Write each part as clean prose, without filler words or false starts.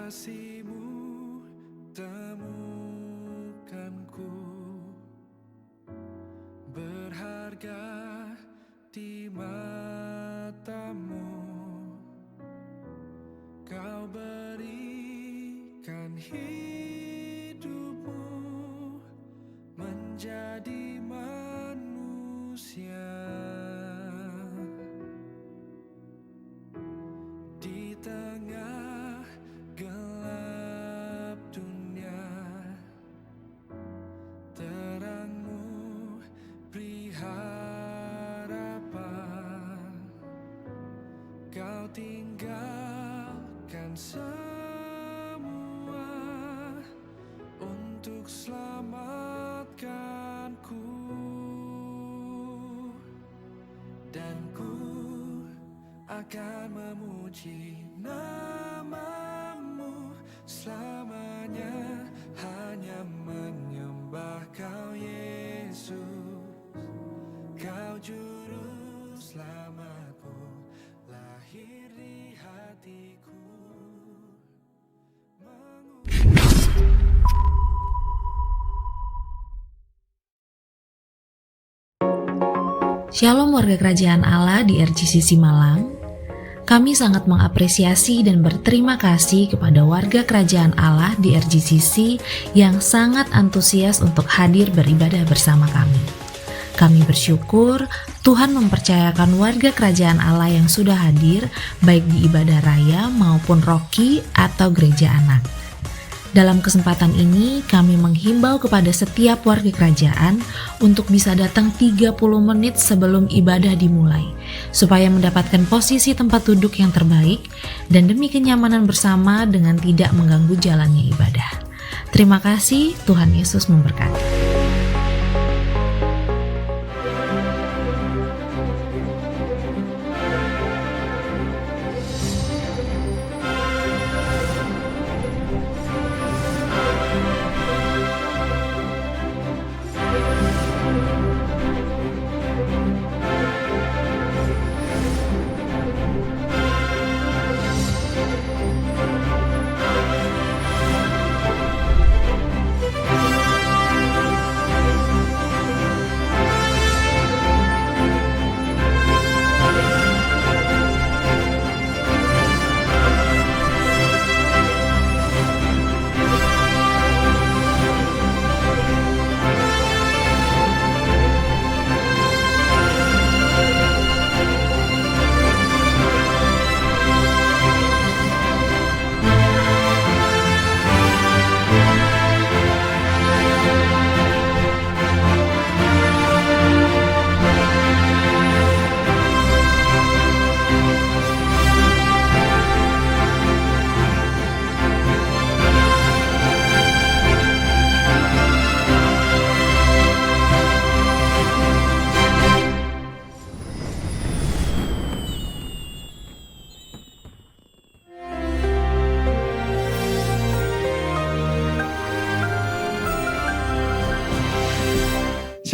kasih-Mu temukanku, berharga di mata-Mu. Kau berikan hidup-Mu menjadi manusia. Di tengah gelap dunia, terang-Mu beri harapan. Kau tinggalkan semua untuk selamatkanku, dan ku akan memuji nama-Mu selamanya, hanya menyembah Kau Yesus. Kau juru selamatku, lahir di hatiku. Shalom warga kerajaan Allah di RGCC Malang. Kami sangat mengapresiasi dan berterima kasih kepada warga kerajaan Allah di RGCC yang sangat antusias untuk hadir beribadah bersama kami. Kami bersyukur Tuhan mempercayakan warga kerajaan Allah yang sudah hadir baik di ibadah raya maupun roki atau gereja anak. Dalam kesempatan ini, kami menghimbau kepada setiap warga kerajaan untuk bisa datang 30 menit sebelum ibadah dimulai, supaya mendapatkan posisi tempat duduk yang terbaik dan demi kenyamanan bersama dengan tidak mengganggu jalannya ibadah. Terima kasih, Tuhan Yesus memberkati.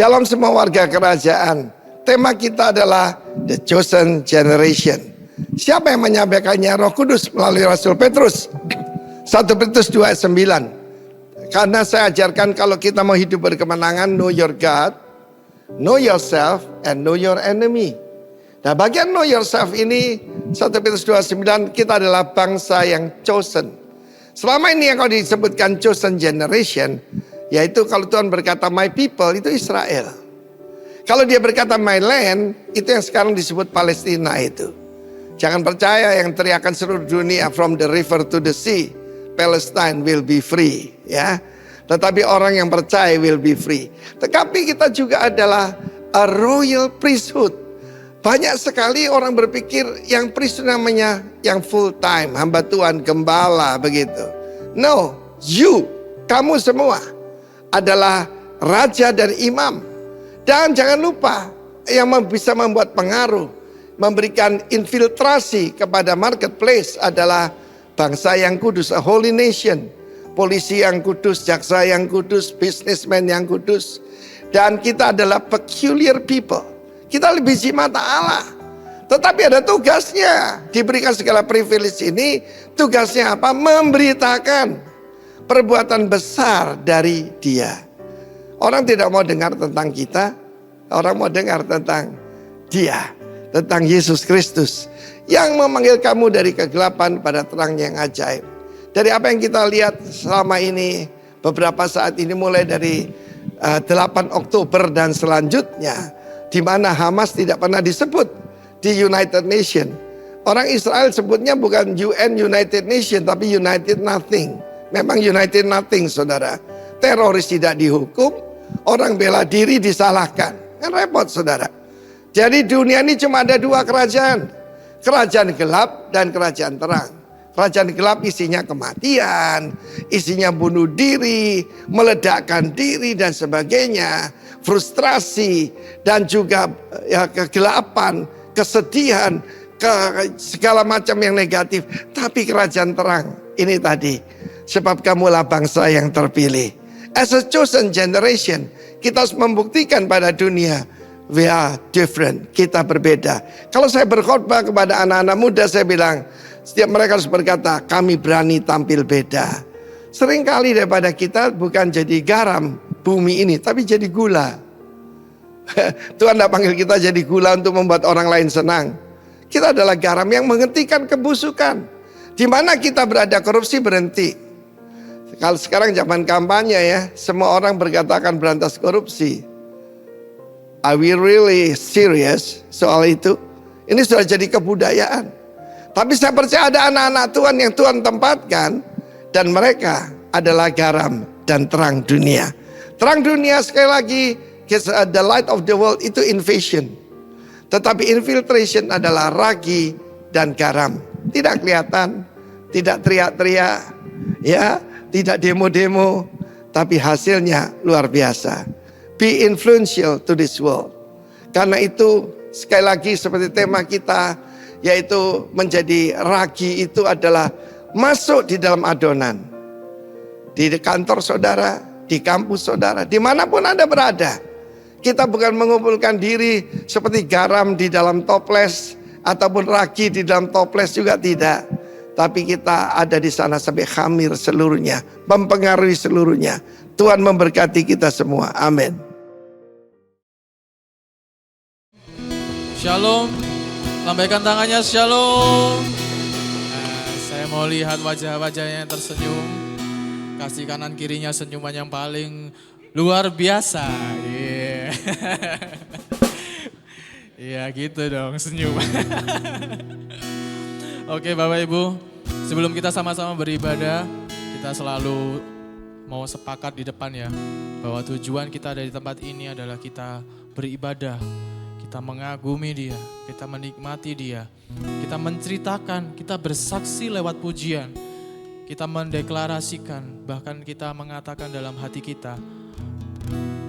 Shalom semua warga kerajaan. Tema kita adalah The Chosen Generation. Siapa yang menyampaikannya? Roh Kudus melalui Rasul Petrus. 1 Petrus 2 ayat 9. Karena saya ajarkan kalau kita mau hidup berkemenangan, know your God, know yourself, and know your enemy. Nah, bagian know yourself ini 1 Petrus 2 ayat 9, kita adalah bangsa yang chosen. Selama ini yang kalau disebutkan chosen generation, yaitu kalau Tuhan berkata my people, itu Israel. Kalau dia berkata my land, itu yang sekarang disebut Palestina itu. Jangan percaya yang teriakan seluruh dunia from the river to the sea, Palestine will be free, ya. Tetapi orang yang percaya will be free. Tetapi kita juga adalah a royal priesthood. Banyak sekali orang berpikir yang priesthood namanya yang full time, hamba Tuhan, gembala begitu. No, kamu semua adalah raja dan imam. Dan jangan lupa yang bisa membuat pengaruh, memberikan infiltrasi kepada marketplace adalah bangsa yang kudus, a holy nation. Polisi yang kudus, jaksa yang kudus, businessman yang kudus. Dan kita adalah peculiar people. Kita lebih di mata Allah. Tetapi ada tugasnya. Diberikan segala privilege ini, tugasnya apa? Memberitakan perbuatan besar dari Dia. Orang tidak mau dengar tentang kita, orang mau dengar tentang Dia, tentang Yesus Kristus yang memanggil kamu dari kegelapan pada terang yang ajaib. Dari apa yang kita lihat selama ini, beberapa saat ini mulai dari 8 Oktober dan selanjutnya, di mana Hamas tidak pernah disebut di United Nation. Orang Israel sebutnya bukan UN United Nation, tapi United Nothing. Memang United Nothing, saudara. Teroris tidak dihukum, orang bela diri disalahkan. Kan repot, saudara. Jadi dunia ini cuma ada 2 kerajaan. Kerajaan gelap dan kerajaan terang. Kerajaan gelap isinya kematian, isinya bunuh diri, meledakkan diri dan sebagainya, frustrasi dan juga ya, kegelapan, kesedihan, segala macam yang negatif. Tapi kerajaan terang ini tadi, sebab kamulah bangsa yang terpilih. As a chosen generation, kita harus membuktikan pada dunia, we are different, kita berbeda. Kalau saya berkhotbah kepada anak-anak muda, saya bilang, setiap mereka harus berkata, kami berani tampil beda. Seringkali daripada kita bukan jadi garam bumi ini, tapi jadi gula. Tuhan tidak panggil kita jadi gula untuk membuat orang lain senang. Kita adalah garam yang menghentikan kebusukan. Di mana kita berada, korupsi berhenti. Kalau sekarang zaman kampanye ya, semua orang berkatakan berantas korupsi. Are we really serious soal itu? Ini sudah jadi kebudayaan. Tapi saya percaya ada anak-anak Tuhan yang Tuhan tempatkan, dan mereka adalah garam dan terang dunia. Terang dunia sekali lagi, the light of the world itu invasion. Tetapi infiltration adalah ragi dan garam. Tidak kelihatan, tidak teriak-teriak, ya, tidak demo-demo, tapi hasilnya luar biasa. Be influential to this world. Karena itu sekali lagi seperti tema kita, yaitu menjadi ragi itu adalah masuk di dalam adonan. Di kantor saudara, di kampus saudara, dimanapun Anda berada. Kita bukan mengumpulkan diri seperti garam di dalam toples ataupun ragi di dalam toples, juga tidak. Tapi kita ada di sana sampai khamir seluruhnya, mempengaruhi seluruhnya. Tuhan memberkati kita semua. Amin. Shalom. Lambaikan tangannya, shalom. Nah, saya mau lihat wajah-wajahnya yang tersenyum. Kasih kanan kirinya senyuman yang paling luar biasa. Iya. Iya gitu dong, senyum. Oke Bapak Ibu, sebelum kita sama-sama beribadah, kita selalu mau sepakat di depan ya, bahwa tujuan kita ada di tempat ini adalah kita beribadah, kita mengagumi Dia, kita menikmati Dia, kita menceritakan, kita bersaksi lewat pujian, kita mendeklarasikan, bahkan kita mengatakan dalam hati kita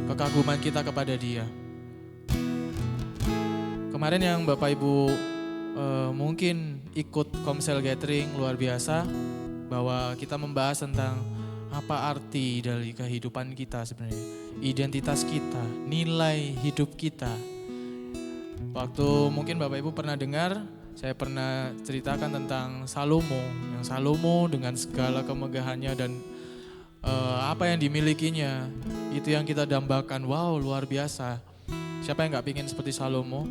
kekaguman kita kepada Dia. Kemarin yang Bapak Ibu mungkin ikut Komsel Gathering luar biasa, bahwa kita membahas tentang apa arti dari kehidupan kita sebenarnya, identitas kita, nilai hidup kita. Waktu mungkin Bapak Ibu pernah dengar, saya pernah ceritakan tentang Salomo, yang Salomo dengan segala kemegahannya dan apa yang dimilikinya, itu yang kita dambakan. Wow, luar biasa. Siapa yang gak pingin seperti Salomo?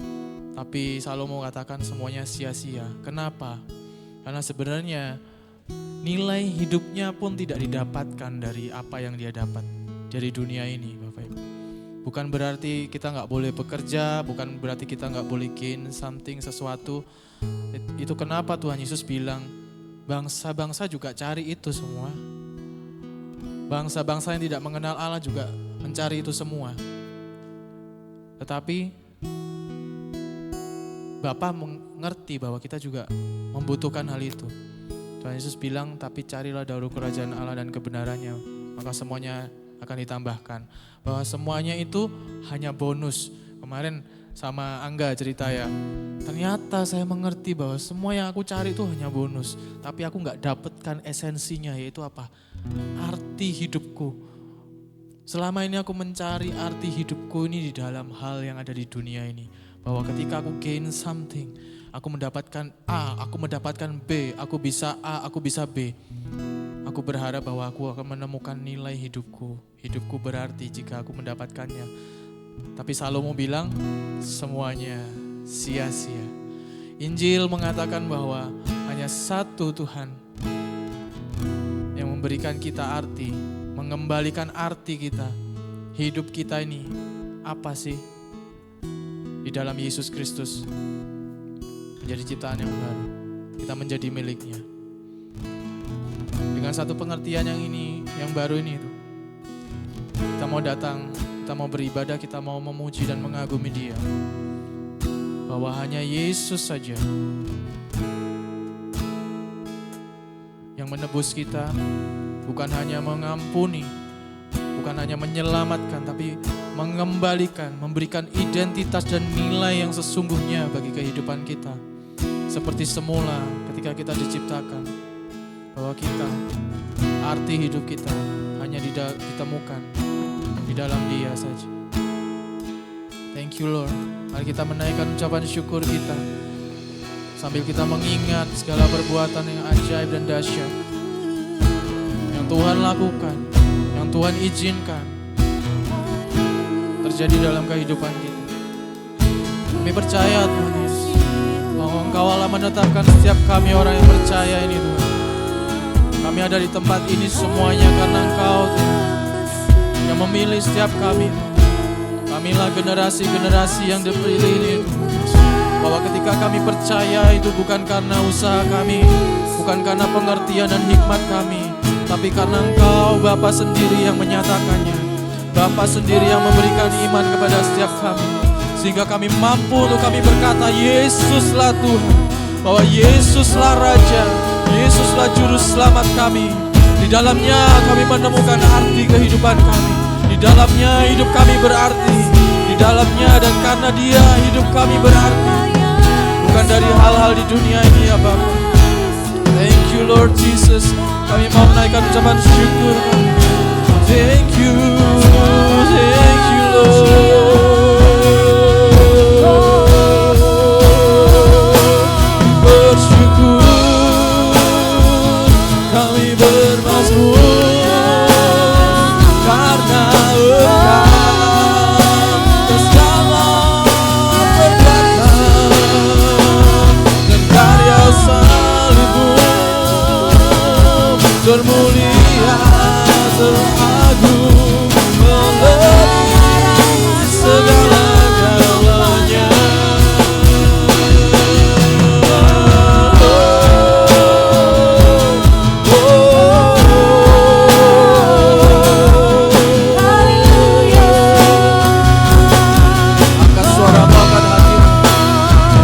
Tapi Salomo katakan semuanya sia-sia. Kenapa? Karena sebenarnya nilai hidupnya pun tidak didapatkan dari apa yang dia dapat dari dunia ini, Bapak Ibu. Bukan berarti kita gak boleh bekerja, bukan berarti kita gak boleh gain something, sesuatu. Itu kenapa Tuhan Yesus bilang, bangsa-bangsa juga cari itu semua. Bangsa-bangsa yang tidak mengenal Allah juga mencari itu semua. Tetapi Bapa mengerti bahwa kita juga membutuhkan hal itu. Tuhan Yesus bilang, tapi carilah dahulu kerajaan Allah dan kebenarannya, maka semuanya akan ditambahkan. Bahwa semuanya itu hanya bonus. Kemarin sama Angga cerita ya, ternyata saya mengerti bahwa semua yang aku cari itu hanya bonus. Tapi aku gak dapatkan esensinya, yaitu apa? Arti hidupku. Selama ini aku mencari arti hidupku ini di dalam hal yang ada di dunia ini. Bahwa ketika aku gain something, aku mendapatkan A, aku mendapatkan B, aku bisa A, aku bisa B. Aku berharap bahwa aku akan menemukan nilai hidupku. Hidupku berarti jika aku mendapatkannya. Tapi Salomo bilang semuanya sia-sia. Injil mengatakan bahwa hanya satu Tuhan yang memberikan kita arti, mengembalikan arti kita. Hidup kita ini apa sih? Di dalam Yesus Kristus menjadi ciptaan yang baru. Kita menjadi miliknya. Dengan satu pengertian yang baru ini itu. Kita mau datang, kita mau beribadah, kita mau memuji dan mengagumi Dia. Bahwa hanya Yesus saja yang menebus kita, bukan hanya mengampuni, bukan hanya menyelamatkan, tapi mengembalikan, memberikan identitas dan nilai yang sesungguhnya bagi kehidupan kita. Seperti semula ketika kita diciptakan, bahwa kita, arti hidup kita hanya ditemukan di dalam Dia saja. Thank you Lord. Mari kita menaikkan ucapan syukur kita sambil kita mengingat segala perbuatan yang ajaib dan dahsyat yang Tuhan lakukan, yang Tuhan izinkan terjadi dalam kehidupan kita. Kami percaya Tuhan Yesus, bahwa Engkau Allah menetapkan setiap kami orang yang percaya ini Tuhan. Kami ada di tempat ini semuanya karena Engkau Tuhan yang memilih setiap kami. Kamilah generasi-generasi yang dipilih ini Tuhan. Bahwa ketika kami percaya itu bukan karena usaha kami, bukan karena pengertian dan hikmat kami, tapi karena Engkau Bapa sendiri yang menyatakannya. Bapa sendiri yang memberikan iman kepada setiap kami, sehingga kami mampu untuk kami berkata, Yesuslah Tuhan, bahwa Yesuslah Raja, Yesuslah Juru Selamat kami. Di dalamnya kami menemukan arti kehidupan kami. Di dalamnya hidup kami berarti. Di dalamnya dan karena Dia hidup kami berarti. Bukan dari hal-hal di dunia ini ya Bapa. Thank you Lord Jesus. Kami mau menaikkan ucapan syukur kami. Thank you Lord. Bersyukur kami bermazmur karena Engkau bersama berdagang dan karya salibmu termulia teragung melebihi segala-galanya. Angkat suaramu, angkat hatimu,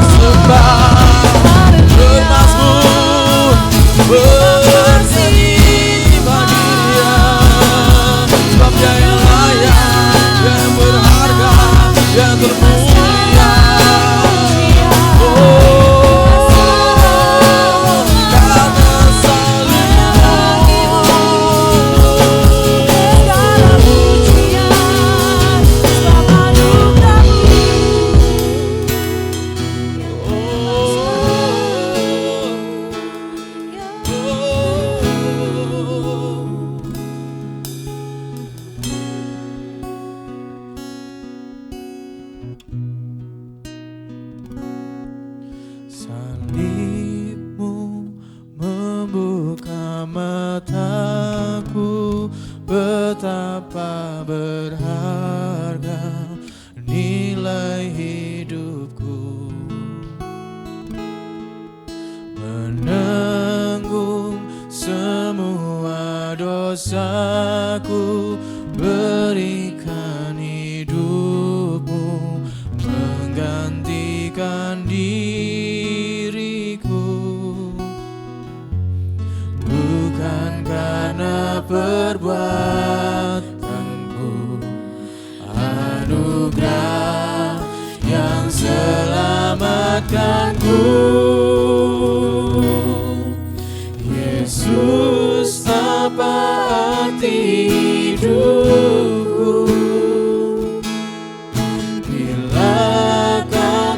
sembah, bermazmur, bernyanyi bagi Dia, sebab Dia yang layak, yang berharga, yang termulia. Karena salibmu salibmu membuka mataku, betapa berharga nilai hidupku, menanggung semua dosaku, berikan hidupmu menggantikan diriku, bukan karena perbuatanku, anugerah yang selamatkanku. Yesus apa arti hidupku bila Kau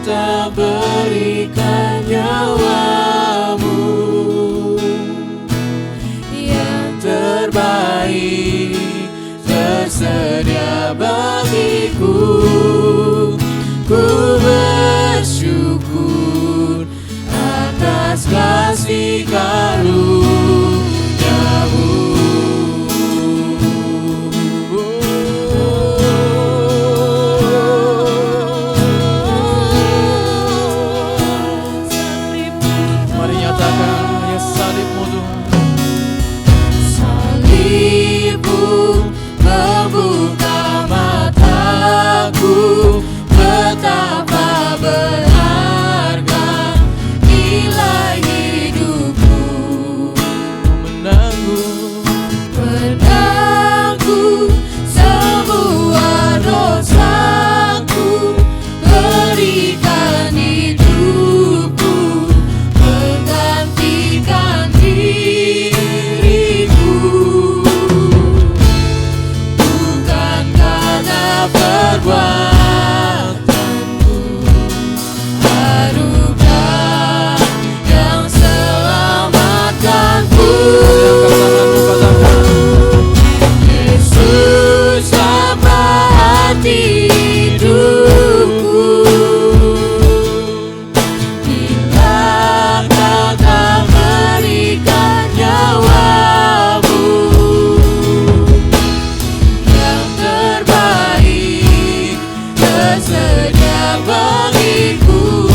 tersedia bagiku.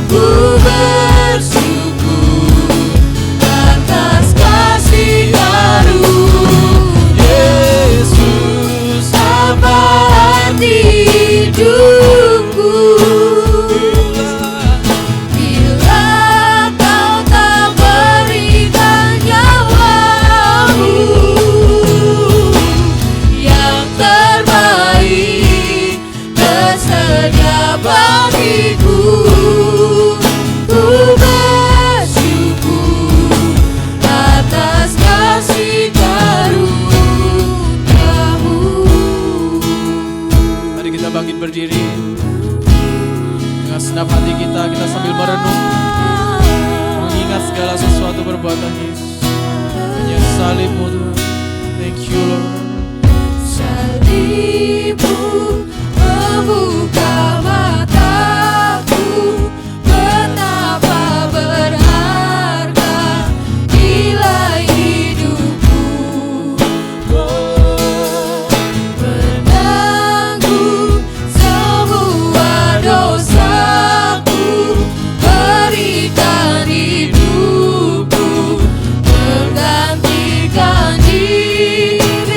Ku bersyukur atas kasih karunia Yesus, apa arti hidupku bila kau tak berikan nyawamu yang terbaik tersedia bagiku. Ku bersyukur atas kasih karuniamu. Mari kita bangkit berdiri dengan segenap hati kita sambil merenung, mengingat segala sesuatu perbuatan Yesus. Hanya salibmu Tuhan. Thank you Lord. Salibmu membuka mataku, betapa berharga nilai hidupku. Menanggung semua dosaku, berikan hidupku, menggantikan diriku.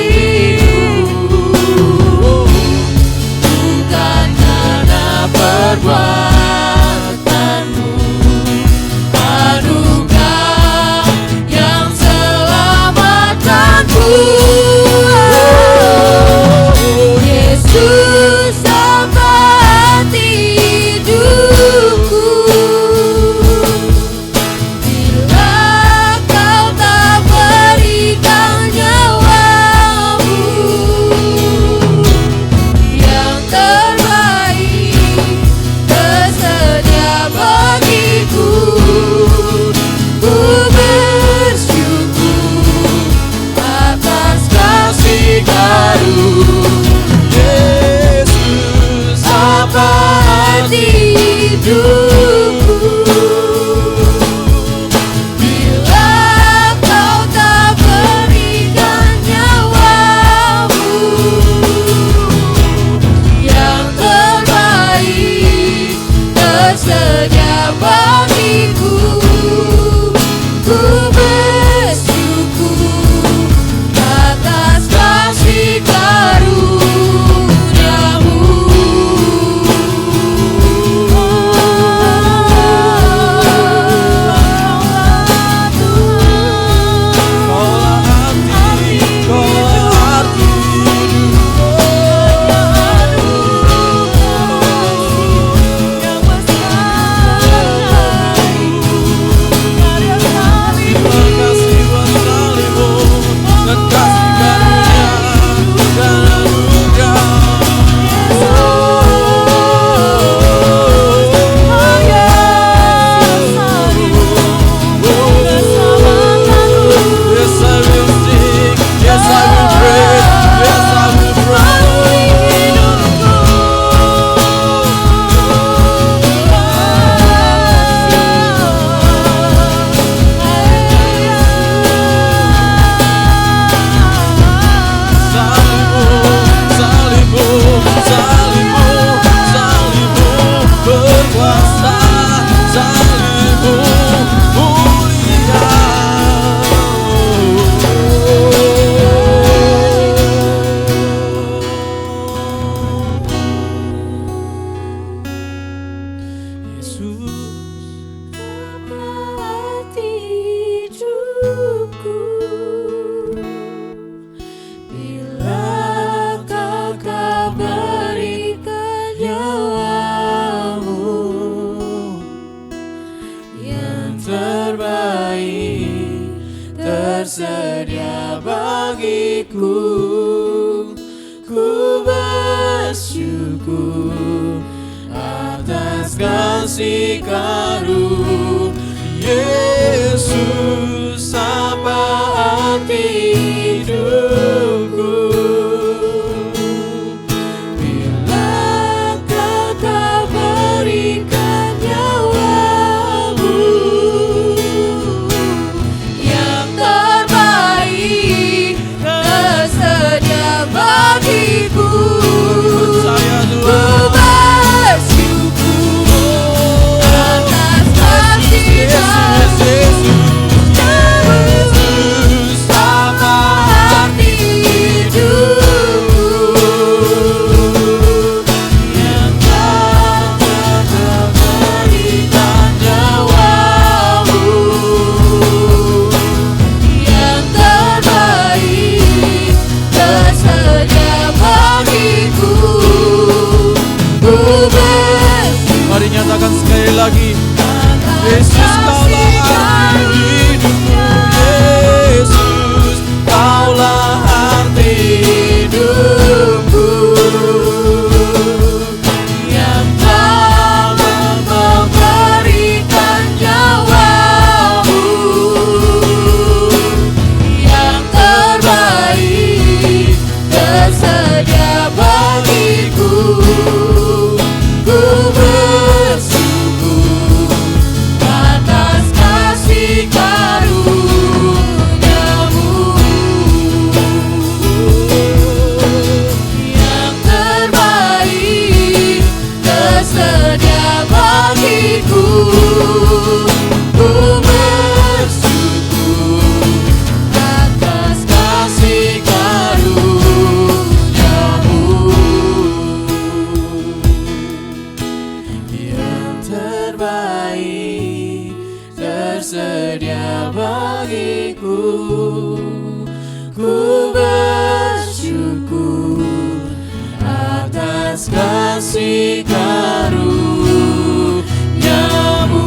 Bukan karena perbuatanmu, anugerah yang selamatkanku. Yesus, apa arti hidupku bila kau tak berikan nyawamu yang terbaik tersedia bagiku. Ku bersyukur atas kasih karunia Yesus, apa arti hidupku bila kau tak berikan nyawamu yang terbaik tersedia bagiku. Ku bersyukur atas kasih karuniamu. tersedia bagiku. Ku bersyukur atas kasih karunia Yesus, apa arti hidupku bila Kau tak berikan nyawamu yang terbaik tersedia bagiku. ku bersyukur atas kasih karunia-Mu.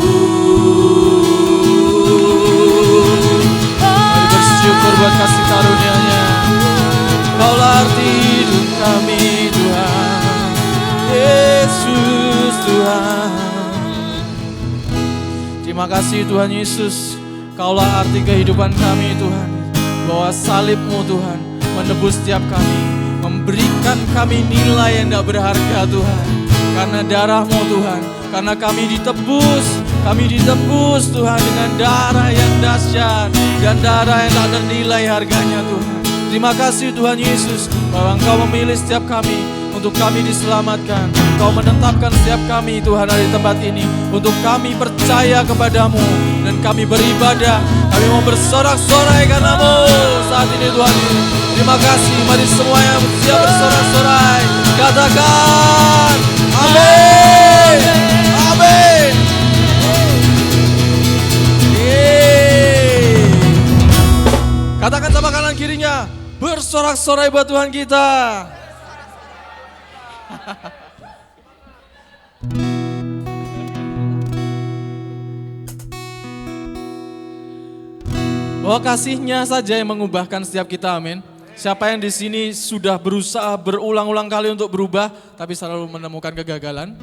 Mari bersyukur buat kasih karunia-Nya. Kaulah arti hidup kami Tuhan, Yesus Tuhan. Terima kasih Tuhan Yesus, Kaulah arti kehidupan kami Tuhan. Bahwa salib-Mu Tuhan menebus setiap kami, memberikan kami nilai yang tidak berharga Tuhan. Karena darah-Mu Tuhan, karena kami ditebus Tuhan dengan darah yang dahsyat dan darah yang tak ternilai harganya Tuhan. Terima kasih Tuhan Yesus bahwa Engkau memilih setiap kami untuk kami diselamatkan. Engkau menetapkan setiap kami Tuhan ada di tempat ini untuk kami percaya kepadamu dan kami beribadah. Kami mau bersorak-sorai karena-Mu saat ini Tuhan. Terima kasih. Mari semua yang siap bersorak-sorai katakan amin, amin. Katakan sama kanan kirinya, bersorak-sorai buat Tuhan kita. Bahwa kasih-Nya saja yang mengubahkan setiap kita, amin. Siapa yang di sini sudah berusaha berulang-ulang kali untuk berubah, tapi selalu menemukan kegagalan?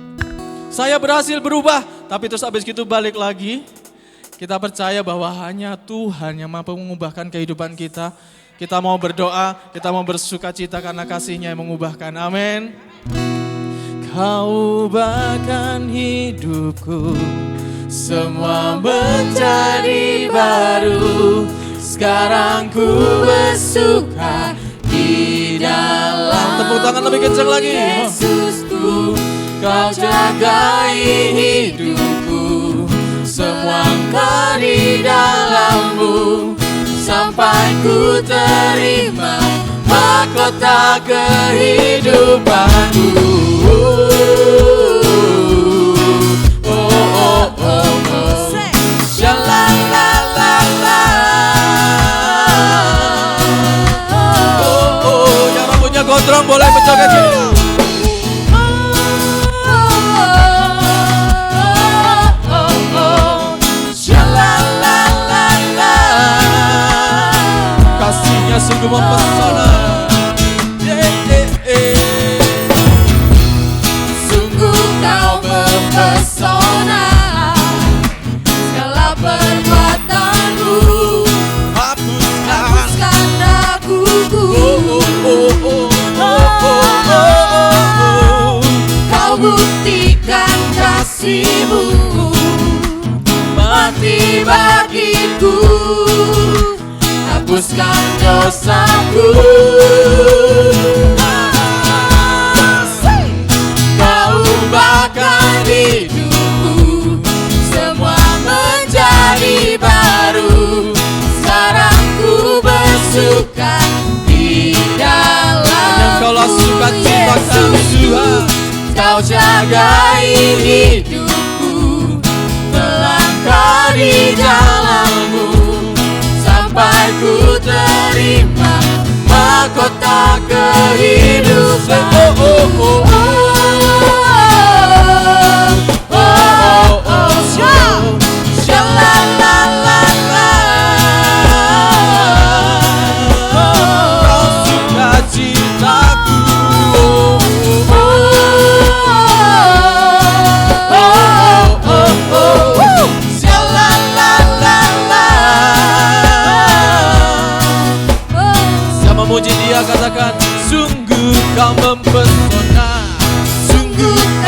Saya berhasil berubah, tapi terus habis itu balik lagi. Kita percaya bahwa hanya Tuhan yang mampu mengubahkan kehidupan kita. Kita mau berdoa, kita mau bersuka cita karena kasih-Nya yang mengubahkan, amin. Kau ubahkan hidupku, semua menjadi baru. Sekarang ku bersuka di dalam. Tepuk tangan lebih kencang lagi. Yesusku, Kau jagai hidupku, semua Engkau di dalam-Mu, sampai ku terima mahkota kehidupanku. Yang rambutnya gondrong boleh mencoket gini. Kasih-Nya sungguh mempesona. Sungguh Kau mempesona, segala perbuatan-Mu hapuskan raguku. Kau buktikan kasih-Mu mati bagiku, hapuskan dosaku. Kau ubahkan hidupku, semua menjadi baru. Sekarang ku bersuka di dalam-Mu. Kaulah sukacita kami Tuhan. Kau jagai hidupku, melangkah di jalan-Mu, sampai ku terima mahkota kehidupan. Memuji Dia, katakan sungguh Kau mempesona, sungguh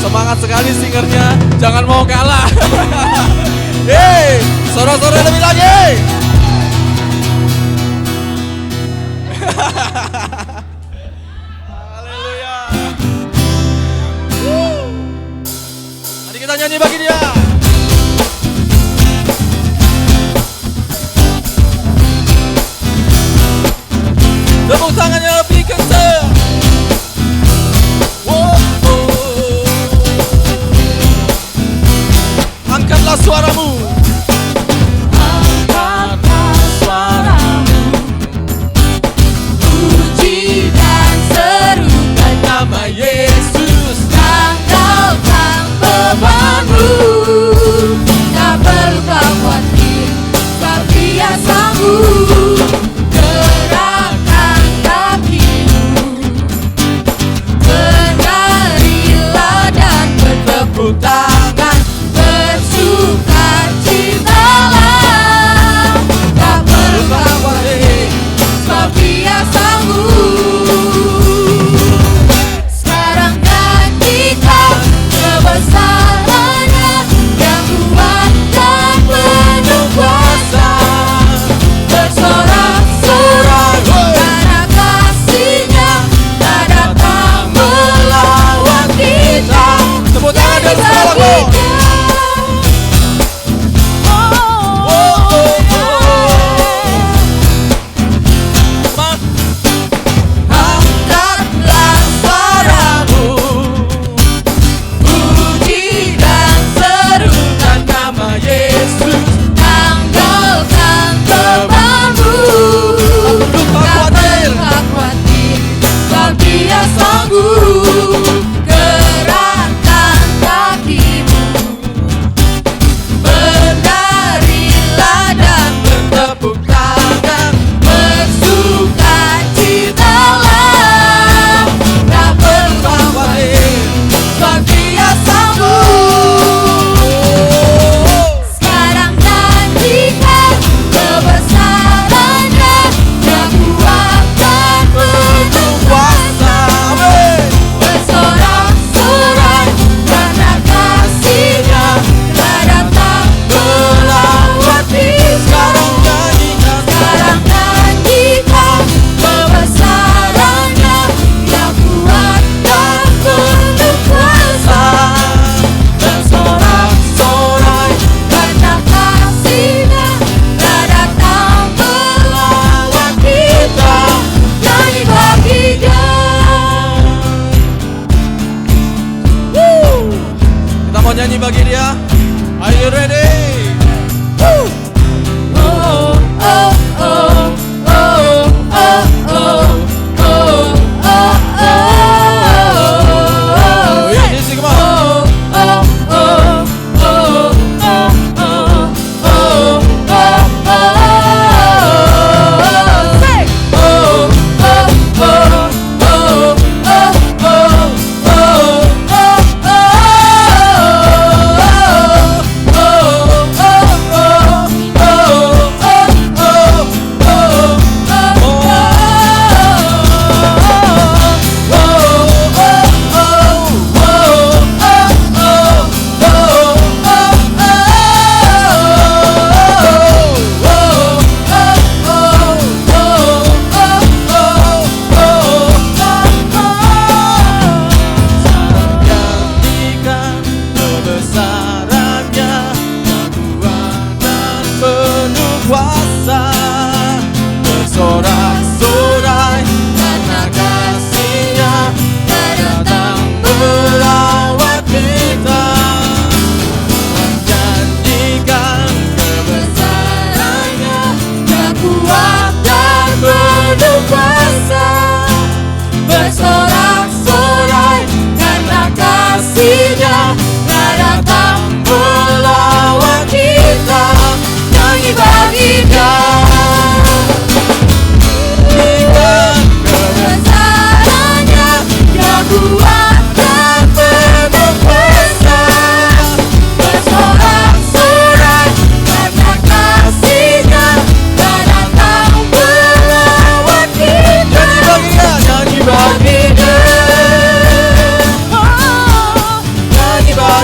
Semangat sekali singernya, jangan mau kalah. Yeay, sore-sore lebih lagi. Haleluya. Mari kita nyanyi bagi dia. Tepuk tangannya lebih kencang. Angkatlah suaramu. Angkatlah suaramu, puji dan serukan nama Yesus. Tanggalkan bebanmu, tak perlu kau khawatir, sebab Dia sanggup. Gerakkan kakimu, berdirilah dan bertepuk tangan, bersukacitalah. Tak perlu kau khawatir, sebab Dia sanggup. Sekarang nyanyikan kebesarannya yang kuat dan penuh kuasa. Bersorak-sorai karena kasih-Nya tak datang melawan kita. Tepuk tangan dan segala gol. Angkatlah suaramu, puji dan serukan nama Yesus. Tanggalkan bebanmu, tak perlu khawatir, sebab Dia sanggup. Gerakkan kakimu, berdirilah dan bertepuk tangan, bersukacitalah. Tak perlu khawatir, sebab Dia sanggup. Sekarang nyanyikan kebesarannya yang kuat dan penuh kuasa. Bersorak-sorai karena kasih-Nya tak datang melawan kita. Sekarang nyanyikan kebesarannya yang kuat dan penuh kuasa. Bersorak-sorai karena kasih-Nya tak datang melawan kita. Nyanyi bagi Dia. Kita mau nyanyi bagi dia. Are you ready? Oh, oh, oh, oh, oh, oh, oh, oh, oh, oh. Yeah, easy, come on.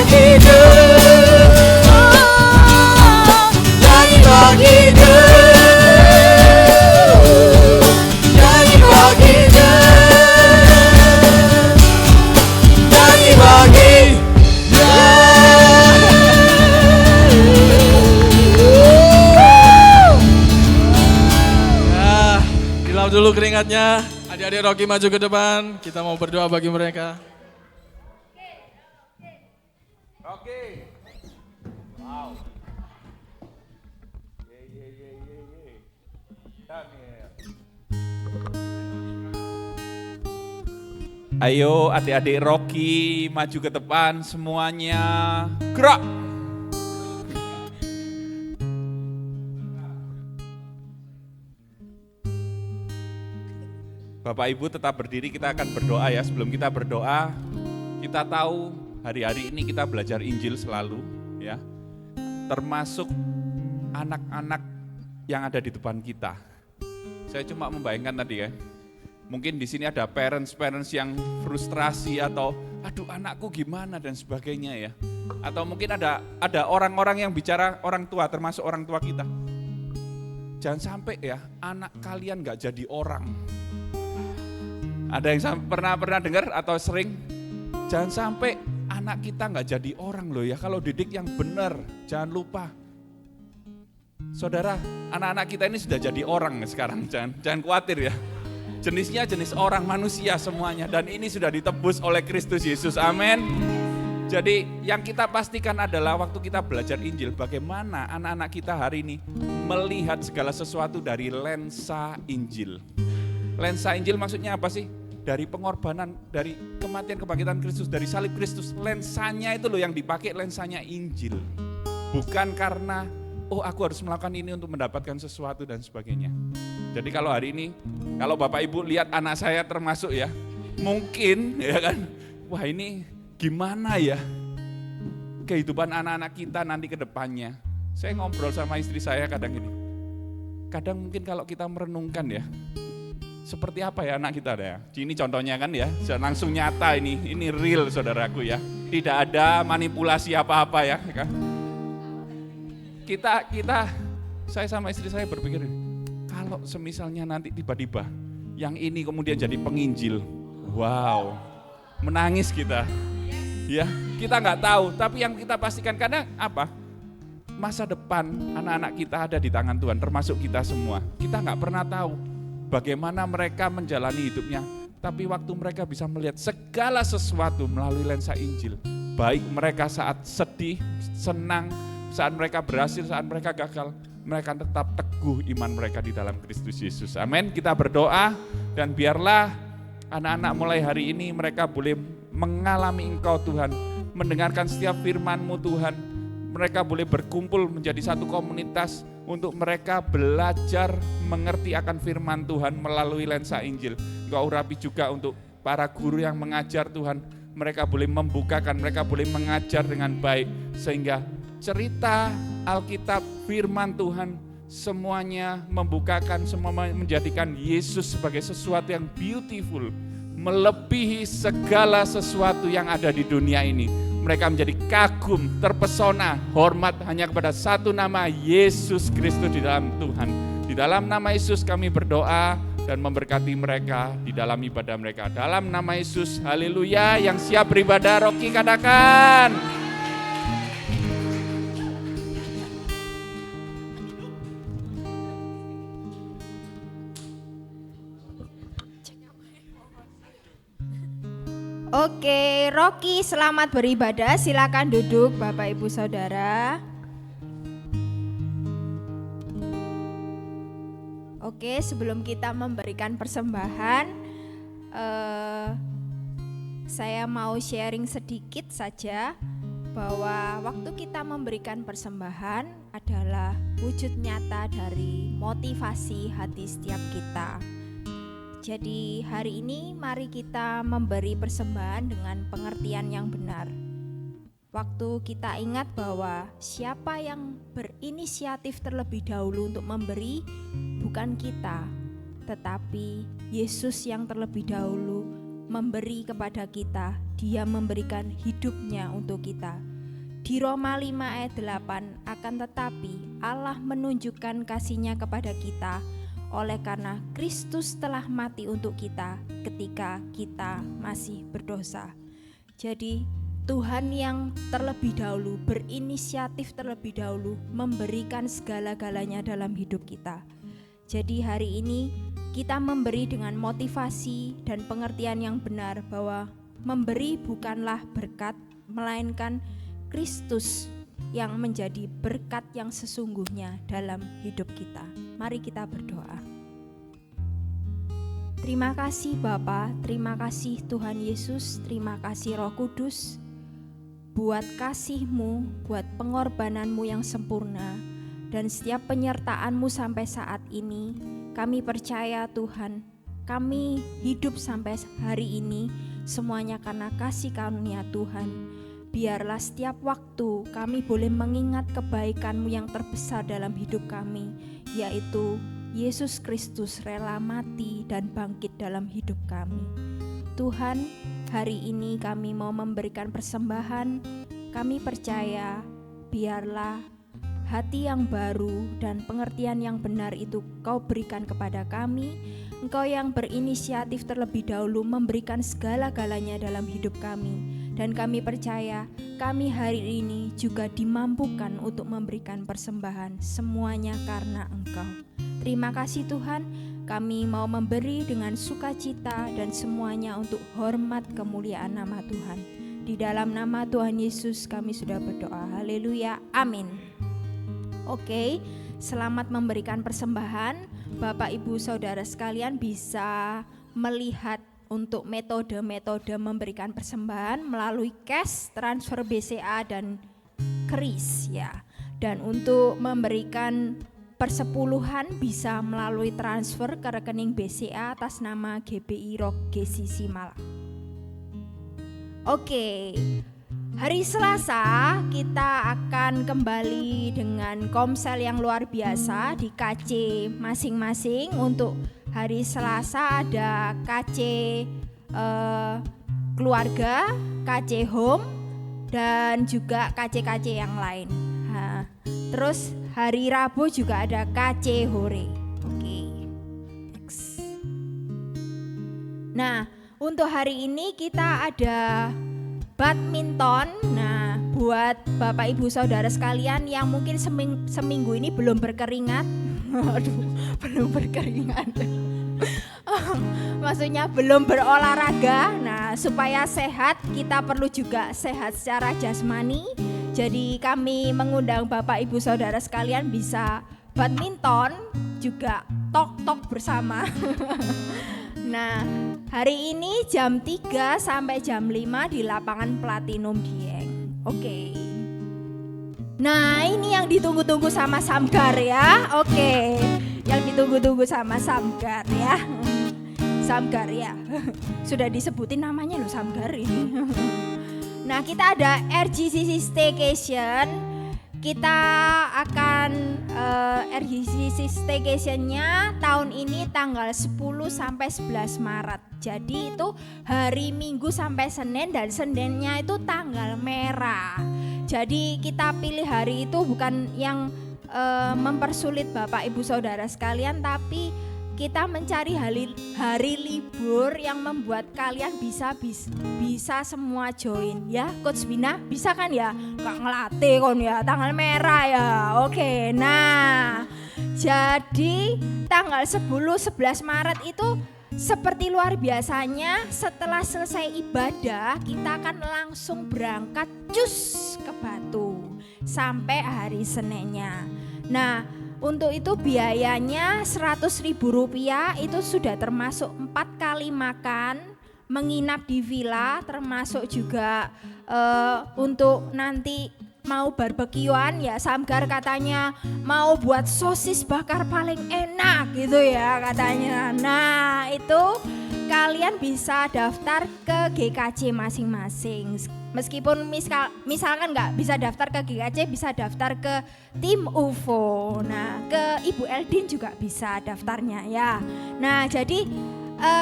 hidup, nyanyi bagi hidup, nyanyi bagi hidup, nyanyi bagi Ya, dilap dulu keringatnya. Adik-adik Rocky maju ke depan. Kita mau berdoa bagi mereka. Ayo adik-adik Rocky maju ke depan semuanya. Gerak. Bapak Ibu tetap berdiri, kita akan berdoa ya. Sebelum kita berdoa, kita tahu hari-hari ini kita belajar Injil selalu ya. Termasuk anak-anak yang ada di depan kita. Saya cuma membayangkan tadi ya. Mungkin di sini ada parents yang frustrasi atau aduh anakku gimana dan sebagainya ya. Atau mungkin ada orang-orang yang bicara orang tua, termasuk orang tua kita. Jangan sampai ya anak kalian gak jadi orang. Ada yang pernah dengar atau sering? Jangan sampai anak kita gak jadi orang loh ya. Kalau didik yang benar, jangan lupa. Saudara, anak-anak kita ini sudah jadi orang sekarang, jangan khawatir ya. Jenisnya jenis orang, manusia semuanya. Dan ini sudah ditebus oleh Kristus Yesus, amin. Jadi yang kita pastikan adalah waktu kita belajar Injil, bagaimana anak-anak kita hari ini melihat segala sesuatu dari lensa Injil. Lensa Injil maksudnya apa sih? Dari pengorbanan, dari kematian kebangkitan Kristus, dari salib Kristus. Lensanya itu loh yang dipakai, lensanya Injil. Bukan karena oh aku harus melakukan ini untuk mendapatkan sesuatu dan sebagainya. Jadi kalau hari ini, kalau Bapak Ibu lihat anak saya termasuk ya, mungkin ya kan, wah ini gimana ya kehidupan anak-anak kita nanti ke depannya. Saya ngobrol sama istri saya kadang gini, kadang mungkin kalau kita merenungkan ya, seperti apa ya anak kita ya. Ini contohnya kan ya, langsung nyata ini real saudaraku ya. Tidak ada manipulasi apa-apa ya kan. Saya sama istri saya berpikir, kalau semisalnya nanti tiba-tiba yang ini kemudian jadi penginjil, wow, menangis kita, ya kita nggak tahu. Tapi yang kita pastikan karena apa? Masa depan anak-anak kita ada di tangan Tuhan, termasuk kita semua. Kita nggak pernah tahu bagaimana mereka menjalani hidupnya. Tapi waktu mereka bisa melihat segala sesuatu melalui lensa Injil, baik mereka saat sedih, senang, saat mereka berhasil, saat mereka gagal, mereka tetap teguh iman mereka di dalam Kristus Yesus. Amin. Kita berdoa dan biarlah anak-anak mulai hari ini mereka boleh mengalami Engkau Tuhan, mendengarkan setiap firman-Mu Tuhan. Mereka boleh berkumpul menjadi satu komunitas untuk mereka belajar mengerti akan firman Tuhan melalui lensa Injil. Engkau urapi juga untuk para guru yang mengajar Tuhan. Mereka boleh membukakan, mereka boleh mengajar dengan baik sehingga cerita Alkitab, firman Tuhan semuanya membukakan, semua menjadikan Yesus sebagai sesuatu yang beautiful, melebihi segala sesuatu yang ada di dunia ini. Mereka menjadi kagum, terpesona, hormat hanya kepada satu nama, Yesus Kristus di dalam Tuhan. Di dalam nama Yesus kami berdoa dan memberkati mereka di dalam ibadah mereka. Dalam nama Yesus, haleluya. Yang siap beribadah, Rocky katakan. Oke, Rocky selamat beribadah. Silakan duduk Bapak Ibu Saudara. Oke, sebelum kita memberikan persembahan, saya mau sharing sedikit saja bahwa waktu kita memberikan persembahan adalah wujud nyata dari motivasi hati setiap kita. Jadi hari ini mari kita memberi persembahan dengan pengertian yang benar. Waktu kita ingat bahwa siapa yang berinisiatif terlebih dahulu untuk memberi bukan kita, tetapi Yesus yang terlebih dahulu memberi kepada kita. Dia memberikan hidupnya untuk kita. Di Roma 5 ayat 8, akan tetapi Allah menunjukkan kasih-Nya kepada kita oleh karena Kristus telah mati untuk kita ketika kita masih berdosa. Jadi Tuhan yang terlebih dahulu berinisiatif terlebih dahulu memberikan segala-galanya dalam hidup kita. Jadi hari ini kita memberi dengan motivasi dan pengertian yang benar bahwa memberi bukanlah berkat, melainkan Kristus yang menjadi berkat yang sesungguhnya dalam hidup kita. Mari kita berdoa. Terima kasih Bapa, terima kasih Tuhan Yesus, terima kasih Roh Kudus buat kasih-Mu, buat pengorbanan-Mu yang sempurna dan setiap penyertaan-Mu sampai saat ini. Kami percaya Tuhan, kami hidup sampai hari ini semuanya karena kasih karunia Tuhan. Biarlah setiap waktu kami boleh mengingat kebaikan-Mu yang terbesar dalam hidup kami, yaitu Yesus Kristus rela mati dan bangkit dalam hidup kami. Tuhan, hari ini kami mau memberikan persembahan. Kami percaya biarlah hati yang baru dan pengertian yang benar itu Kau berikan kepada kami. Engkau yang berinisiatif terlebih dahulu memberikan segala-galanya dalam hidup kami. Dan kami percaya kami hari ini juga dimampukan untuk memberikan persembahan semuanya karena Engkau. Terima kasih Tuhan, kami mau memberi dengan sukacita dan semuanya untuk hormat kemuliaan nama Tuhan. Di dalam nama Tuhan Yesus kami sudah berdoa. Haleluya, amin. Oke, selamat memberikan persembahan. Bapak Ibu Saudara sekalian bisa melihat untuk metode-metode memberikan persembahan melalui cash, transfer BCA dan KRIS ya. Dan untuk memberikan persepuluhan bisa melalui transfer ke rekening BCA atas nama GBI Rock GCC Malang. Oke. Hari Selasa kita akan kembali dengan komsel yang luar biasa di KC masing-masing. Untuk hari Selasa ada KC keluarga, KC home, dan juga KC-KC yang lain. Terus hari Rabu juga ada KC hore. Oke. Next. Nah, untuk hari ini kita ada badminton. Nah, buat Bapak Ibu Saudara sekalian yang mungkin seminggu ini belum berkeringat. Aduh, belum berkeringat. Maksudnya belum berolahraga. Nah, supaya sehat kita perlu juga sehat secara jasmani. Jadi kami mengundang Bapak Ibu Saudara sekalian bisa badminton juga tok-tok bersama. Nah, hari ini jam 3 sampai jam 5 di lapangan Platinum Dieng. Oke. Nah, ini yang ditunggu-tunggu sama Samgar ya. Oke. Yang ditunggu-tunggu sama Samgar ya. Samgar ya. Sudah disebutin namanya loh Samgar ini. Nah, kita ada RGCC Staycation. Kita akan RGCC Staycation-nya tahun ini tanggal 10 sampai 11 Maret. Jadi itu hari Minggu sampai Senin dan Seninnya itu tanggal merah. Jadi kita pilih hari itu bukan yang mempersulit Bapak Ibu Saudara sekalian, tapi kita mencari hari libur yang membuat kalian bisa semua join ya. Coach Bina bisa kan ya? Gak ngelatih kon ya, tanggal merah ya. Oke, nah jadi tanggal 10-11 Maret itu seperti luar biasanya setelah selesai ibadah kita akan langsung berangkat cus ke Batu sampai hari Seninnya. Nah, untuk itu biayanya Rp100.000 itu sudah termasuk 4 kali makan, menginap di villa, termasuk juga untuk nanti mau barbekyuan ya. Samgar katanya mau buat sosis bakar paling enak gitu ya katanya. Nah itu kalian bisa daftar ke GKJ masing-masing. Meskipun misalkan nggak bisa daftar ke GKJ, bisa daftar ke tim UFO. Nah ke Ibu Eldin juga bisa daftarnya ya. Nah jadi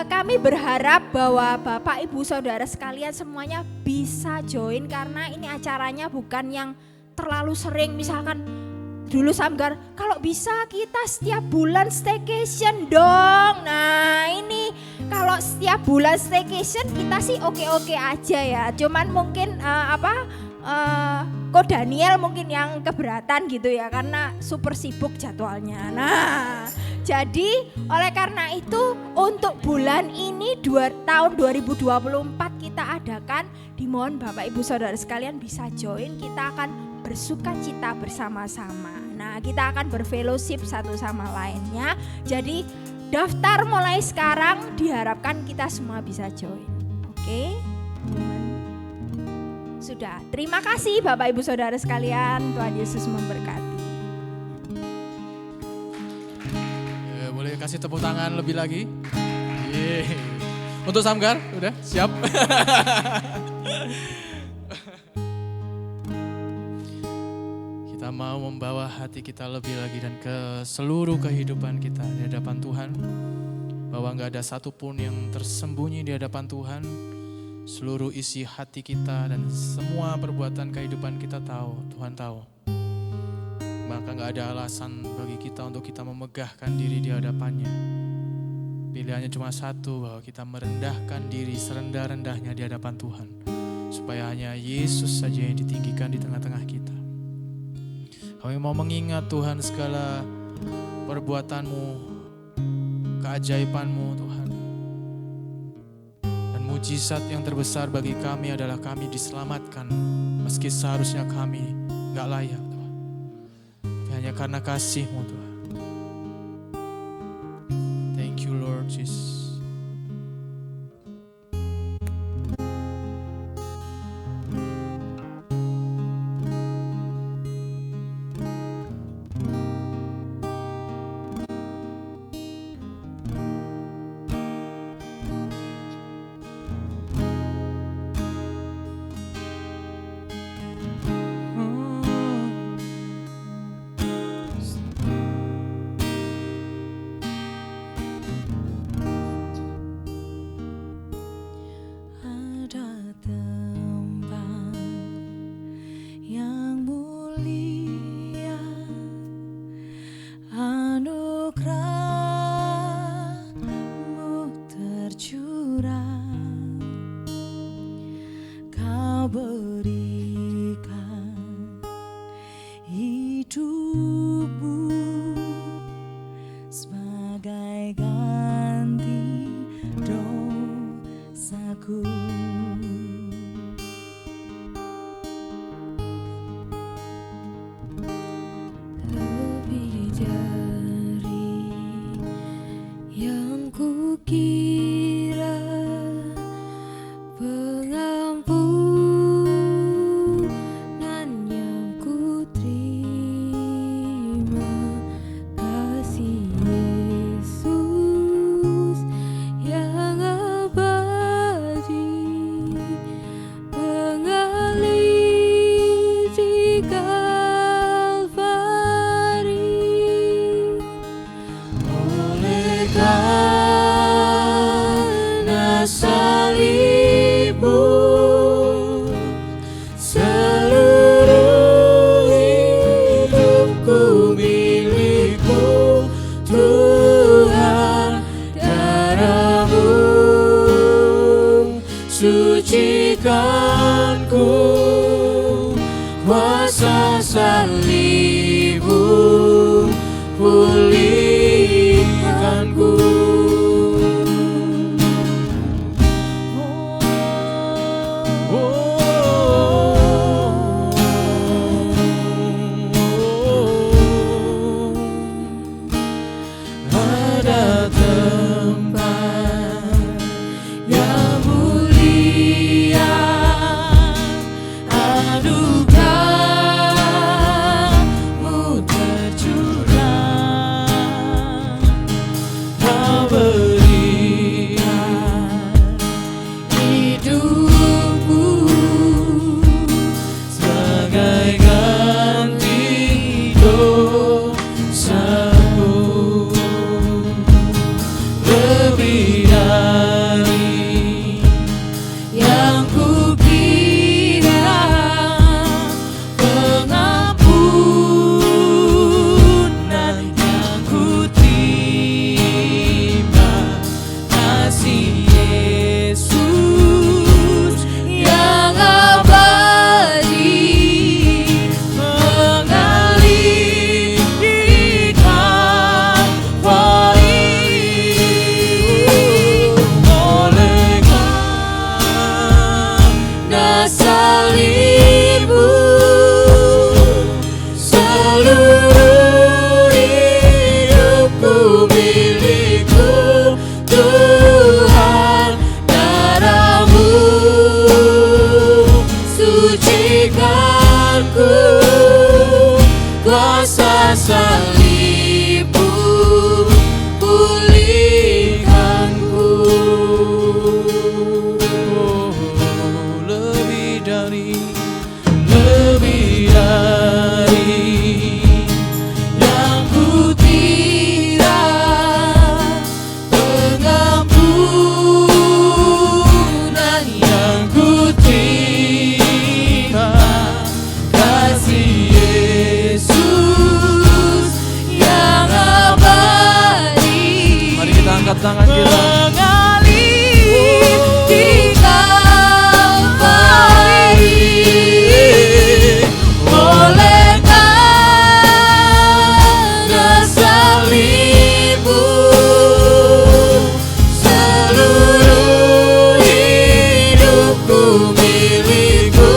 kami berharap bahwa Bapak Ibu Saudara sekalian semuanya bisa join, karena ini acaranya bukan yang terlalu sering. Misalkan dulu Samgar, kalau bisa kita setiap bulan staycation dong. Nah ini kalau setiap bulan staycation kita sih oke-oke aja ya. Cuman mungkin Ko Daniel mungkin yang keberatan gitu ya, karena super sibuk jadwalnya. Nah jadi oleh karena itu untuk bulan ini tahun 2024 kita adakan, dimohon Bapak Ibu Saudara sekalian bisa join, kita akan bersuka cita bersama-sama. Nah kita akan berfellowship satu sama lainnya. Jadi daftar mulai sekarang, diharapkan kita semua bisa join. Oke? Sudah, terima kasih Bapak Ibu Saudara sekalian, Tuhan Yesus memberkati. Boleh kasih tepuk tangan lebih lagi? Yeay. Untuk Samgar, udah siap? Kita mau membawa hati kita lebih lagi dan ke seluruh kehidupan kita di hadapan Tuhan. Bahwa gak ada satupun yang tersembunyi di hadapan Tuhan. Seluruh isi hati kita dan semua perbuatan kehidupan kita tahu, Tuhan tahu. Maka gak ada alasan bagi kita untuk kita memegahkan diri di hadapannya. Pilihannya cuma satu, bahwa kita merendahkan diri serendah-rendahnya di hadapan Tuhan. Supaya hanya Yesus saja yang ditinggikan di tengah-tengah kita. Kami mau mengingat Tuhan segala perbuatanmu, keajaibanmu Tuhan. Dan mujizat yang terbesar bagi kami adalah kami diselamatkan. Meski seharusnya kami gak layak Tuhan. Tapi hanya karena kasih-Mu Tuhan. Thank you Lord Jesus. Anugerah-Mu tercurah. sucikanku, kuasa salibmu pulihkanku. Oh, lebih dari yang ku kira, pengampunan yang ku terima, kasih Yesus yang abadi. Mari kita angkat tangan kita. Mengalir di Kalvari, oleh karena salibmu, seluruh hidupku milikku.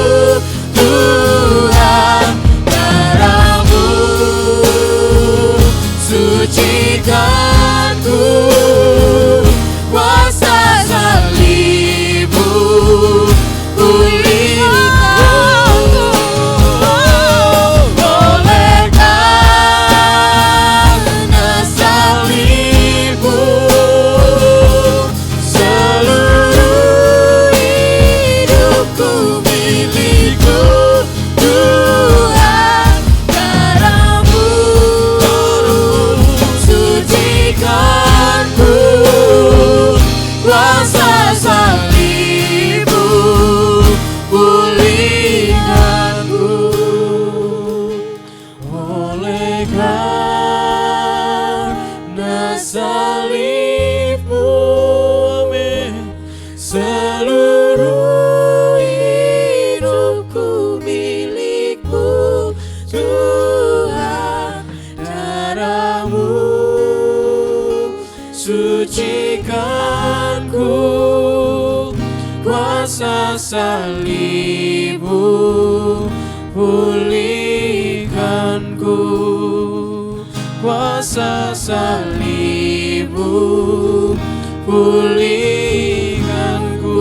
Tuhan, darah-Mu sucikanku, kuasa salibmu pulihkanku. Oleh karena salibmu, seluruh hidupku milikku. Tuhan, darah-Mu sucikanku, kuasa salibmu pulihkanku. Oleh karena salibmu, amin, seluruh hidupku milikmu. Tuhan, darah-Mu sucikanku, kuasa salibmu pulihkanku, kuasa salibmu pulihkanku,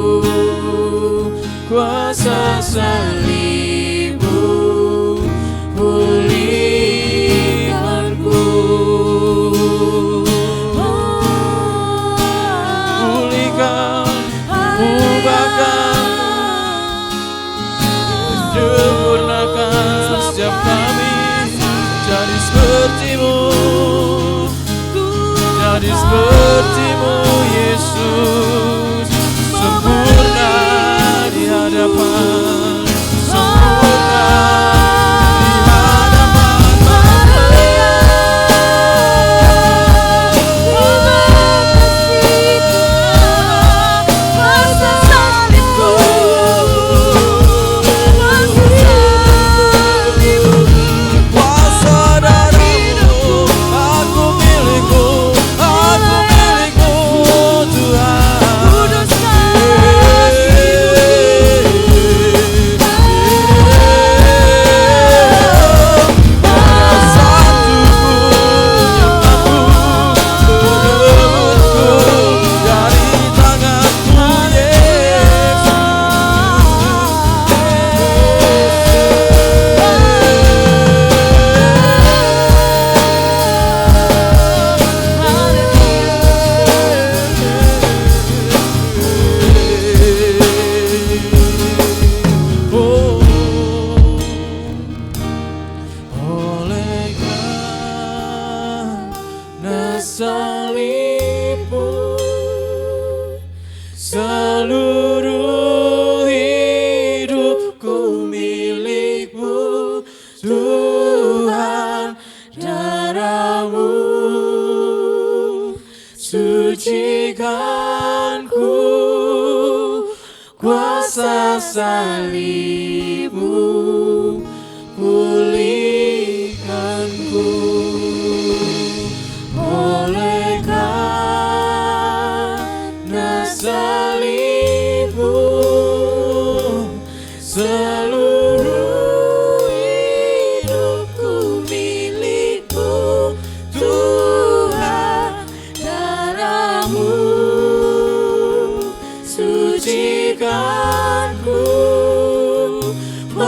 kuasa salibmu pulihkanku. Pulihkan, ubahkan, sempurnakan setiap kami jadi seperti-Mu, jadi seperti-Mu Yesus, sempurna di hadapan, sempurna di hadapan Maria. Kuasa salibmu, Kuasa darah-Mu, aku milikmu Tuhan.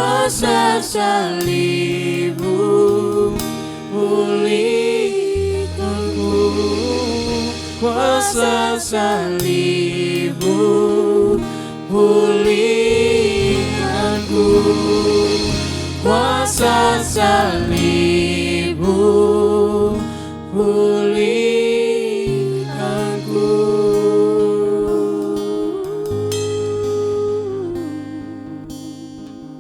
kuasa salibmu pulihkanku, kuasa salibmu pulihkanku, kuasa salibmu pulihkanku.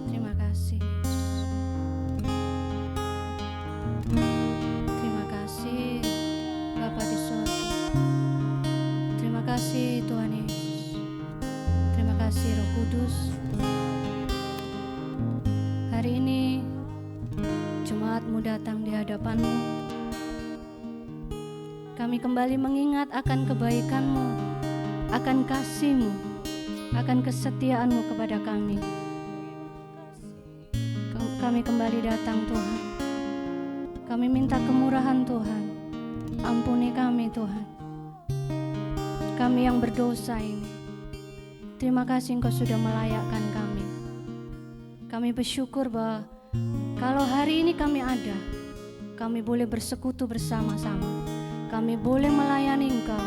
Terima kasih. Terima kasih Bapa di surga. Terima kasih Tuhan Yesus. Terima kasih Roh Kudus. Hari ini jemaatmu datang di hadapanmu. Kami kembali mengingat akan kebaikanmu, akan kasihmu, akan kesetiaanmu kepada kami. Kami kembali datang Tuhan. Kami minta kemurahan Tuhan. Ampuni kami Tuhan. Kami yang berdosa ini. Terima kasih Engkau sudah melayakkan kami. Kami bersyukur bahwa kalau hari ini kami ada, kami boleh bersekutu bersama-sama. Kami boleh melayani Engkau.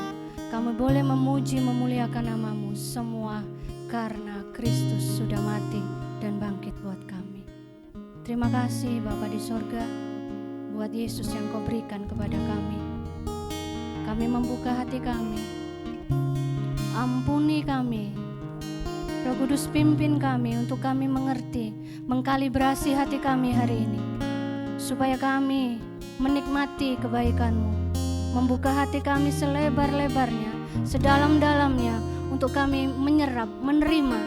Kami boleh memuji, memuliakan nama-Mu. Semua karena Kristus sudah mati dan bangkit buat kami. Terima kasih Bapa di sorga buat Yesus yang Kau berikan kepada kami. Kami membuka hati kami. Ampuni kami. Roh Kudus pimpin kami untuk kami mengerti, mengkalibrasi hati kami hari ini. Supaya kami menikmati kebaikan-Mu. Membuka hati kami selebar-lebarnya, sedalam-dalamnya untuk kami menyerap, menerima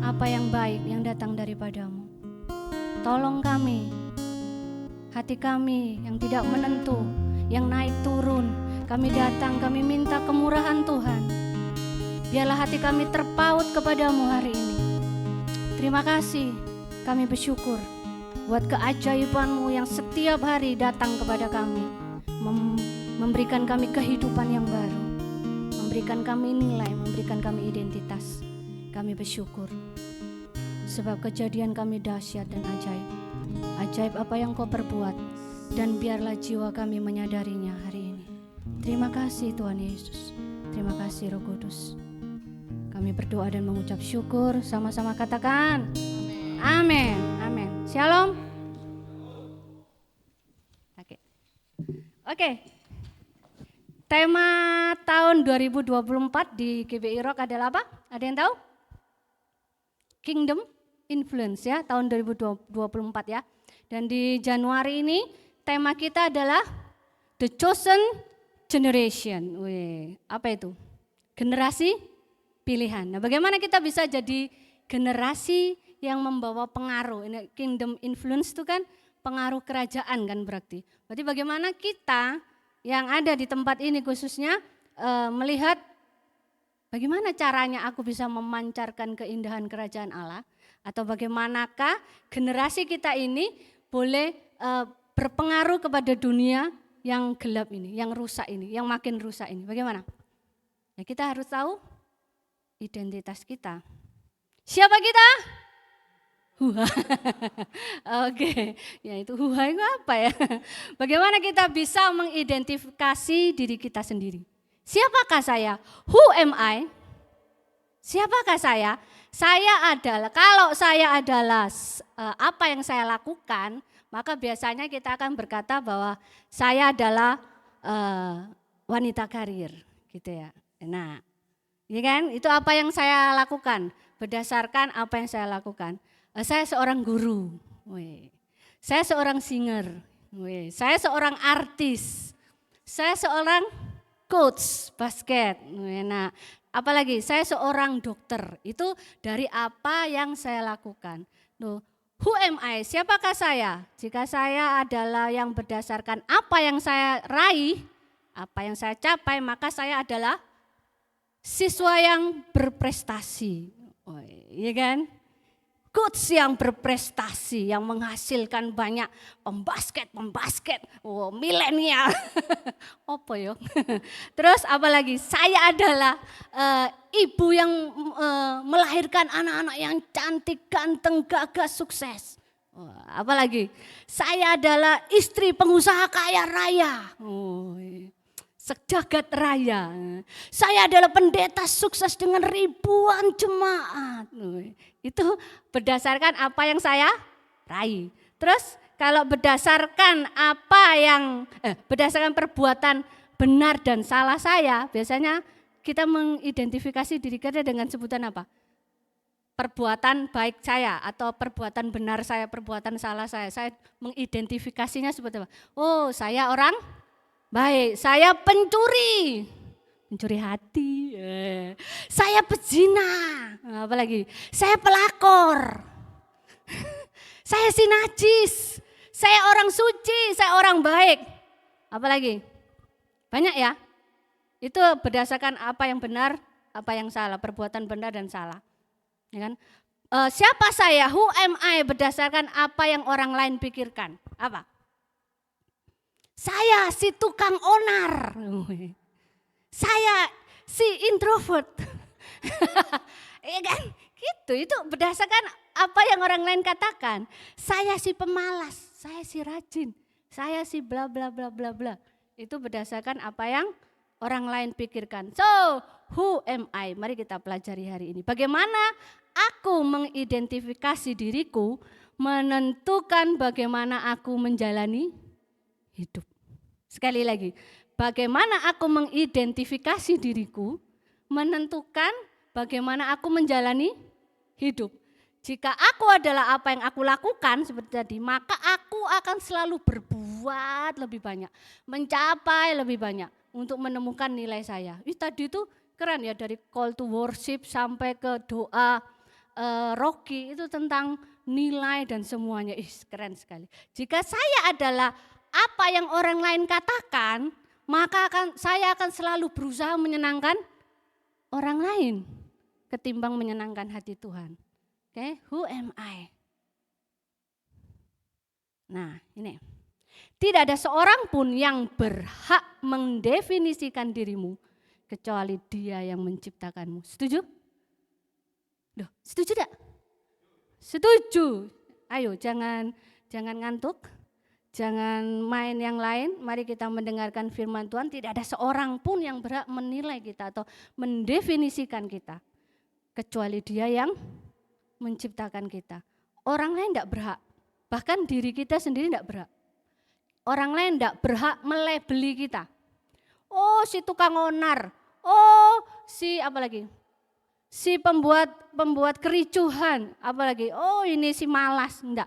apa yang baik yang datang daripada-Mu. Tolong kami, hati kami yang tidak menentu, yang naik turun. Kami datang, kami minta kemurahan Tuhan. Biarlah hati kami terpaut kepada-Mu hari ini. Terima kasih, kami bersyukur buat keajaiban-Mu yang setiap hari datang kepada kami. Memberikan kami kehidupan yang baru. Memberikan kami nilai, memberikan kami identitas. Kami bersyukur. Sebab kejadian kami dahsyat dan ajaib. Ajaib apa yang Kau perbuat. Dan biarlah jiwa kami menyadarinya hari ini. Terima kasih Tuhan Yesus. Terima kasih Roh Kudus. Kami berdoa dan mengucap syukur. Sama-sama katakan amin. Amin. Shalom. Oke. Tema tahun 2024 di GBI Rock adalah apa? Ada yang tahu? Kingdom Influence ya, tahun 2024 ya. Dan di Januari ini tema kita adalah The Chosen Generation. Wih, apa itu? Generasi pilihan. Nah, bagaimana kita bisa jadi generasi yang membawa pengaruh? Ini Kingdom Influence itu kan pengaruh kerajaan kan berarti. Berarti bagaimana kita yang ada di tempat ini khususnya melihat bagaimana caranya aku bisa memancarkan keindahan kerajaan Allah, atau bagaimanakah generasi kita ini boleh berpengaruh kepada dunia yang gelap ini, yang rusak ini, yang makin rusak ini. Bagaimana? Ya, kita harus tahu identitas kita. Siapa kita? Huha. Oke, ya itu huha itu apa ya? Bagaimana kita bisa mengidentifikasi diri kita sendiri? Siapakah saya? Who am I? Siapakah saya? Saya adalah, kalau saya adalah apa yang saya lakukan, maka biasanya kita akan berkata bahwa saya adalah wanita karir, gitu ya. Nah, ya kan? Itu apa yang saya lakukan, berdasarkan apa yang saya lakukan. Saya seorang guru, saya seorang singer, saya seorang artis, saya seorang coach basket. Nah, apalagi saya seorang dokter. Itu dari apa yang saya lakukan. Who am I? Siapakah saya? Jika saya adalah yang berdasarkan apa yang saya raih, apa yang saya capai, maka saya adalah siswa yang berprestasi. Iya kan? coach yang berprestasi, yang menghasilkan banyak pembasket, milenial. Apa ya? Terus apalagi? Saya adalah ibu yang melahirkan anak-anak yang cantik, ganteng, gagah, sukses. Apalagi? Saya adalah istri pengusaha kaya raya. Sejagat raya. Saya adalah pendeta sukses dengan ribuan jemaat. Itu berdasarkan apa yang saya raih. Terus kalau berdasarkan berdasarkan perbuatan benar dan salah saya, biasanya kita mengidentifikasi diri kita dengan sebutan apa? Perbuatan baik saya atau perbuatan benar saya, perbuatan salah saya. Saya mengidentifikasinya seperti apa? Oh, saya orang baik, saya pencuri hati, saya pezina, apalagi saya pelakor, saya si najis, saya orang suci, saya orang baik, apalagi banyak ya. Itu berdasarkan apa yang benar, apa yang salah, perbuatan benar dan salah, ya kan? Siapa saya? Who am I? Berdasarkan apa yang orang lain pikirkan, apa? Saya si tukang onar, saya si introvert, ya kan? Gitu, itu berdasarkan apa yang orang lain katakan. Saya si pemalas, saya si rajin, saya si bla bla bla bla bla. Itu berdasarkan apa yang orang lain pikirkan. So, who am I? Mari kita pelajari hari ini. Bagaimana aku mengidentifikasi diriku, menentukan bagaimana aku menjalani hidup. Sekali lagi, bagaimana aku mengidentifikasi diriku, menentukan bagaimana aku menjalani hidup. Jika aku adalah apa yang aku lakukan seperti tadi, maka aku akan selalu berbuat lebih banyak, mencapai lebih banyak untuk menemukan nilai saya. Tadi itu keren ya, dari call to worship sampai ke doa Rocky itu tentang nilai dan semuanya. Keren sekali. Jika saya adalah apa yang orang lain katakan, maka saya akan selalu berusaha menyenangkan orang lain ketimbang menyenangkan hati Tuhan. Oke, who am I? Nah, ini. Tidak ada seorang pun yang berhak mendefinisikan dirimu kecuali Dia yang menciptakanmu. Setuju? Duh, setuju tidak? Setuju. Ayo, jangan ngantuk. Jangan main yang lain, mari kita mendengarkan firman Tuhan. Tidak ada seorang pun yang berhak menilai kita atau mendefinisikan kita. Kecuali Dia yang menciptakan kita. Orang lain tidak berhak, bahkan diri kita sendiri tidak berhak. Orang lain tidak berhak melabeli kita. Oh, si tukang onar, oh si apalagi? Si pembuat kericuhan, apalagi? Oh ini si malas, enggak.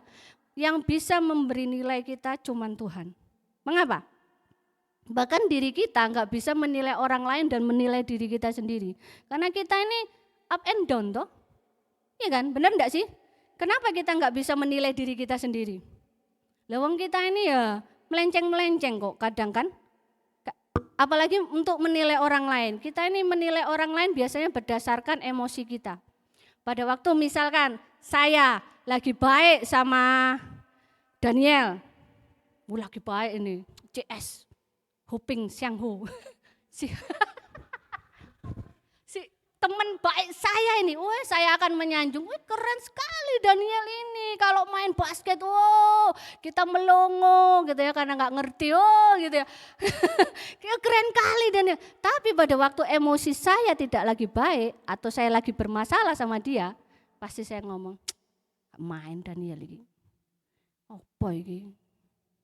Yang bisa memberi nilai kita cuman Tuhan. Mengapa? Bahkan diri kita nggak bisa menilai orang lain dan menilai diri kita sendiri. Karena kita ini up and down toh. Iya kan, benar enggak sih? Kenapa kita nggak bisa menilai diri kita sendiri? Lawang kita ini ya melenceng-melenceng kok kadang kan. Apalagi untuk menilai orang lain. Kita ini menilai orang lain biasanya berdasarkan emosi kita. Pada waktu misalkan saya lagi baik sama Daniel, lagi baik ini, CS, Huping Sianghu, si teman baik saya ini, saya akan menyanjung, keren sekali Daniel ini, kalau main basket, kita melongo gitu ya, karena nggak ngerti, gitu ya, keren kali Daniel. Tapi pada waktu emosi saya tidak lagi baik atau saya lagi bermasalah sama dia, pasti saya ngomong, main Daniel ini, apa ini,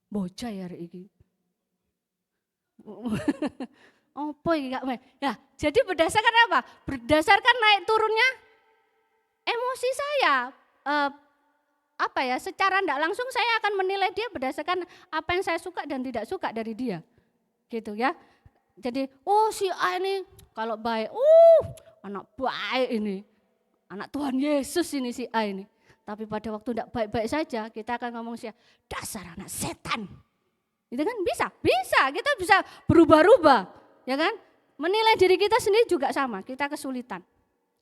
bocah ya ini, apa ini gak main. Ya, jadi berdasarkan apa? Berdasarkan naik turunnya emosi saya, secara tidak langsung saya akan menilai dia berdasarkan apa yang saya suka dan tidak suka dari dia, gitu ya. Jadi, si A ini kalau baik, anak baik ini, anak Tuhan Yesus ini si A ini. Tapi pada waktu tidak baik-baik saja, kita akan ngomong sih, dasar anak setan. Itu kan bisa, kita bisa berubah-ubah, ya kan? Menilai diri kita sendiri juga sama, kita kesulitan.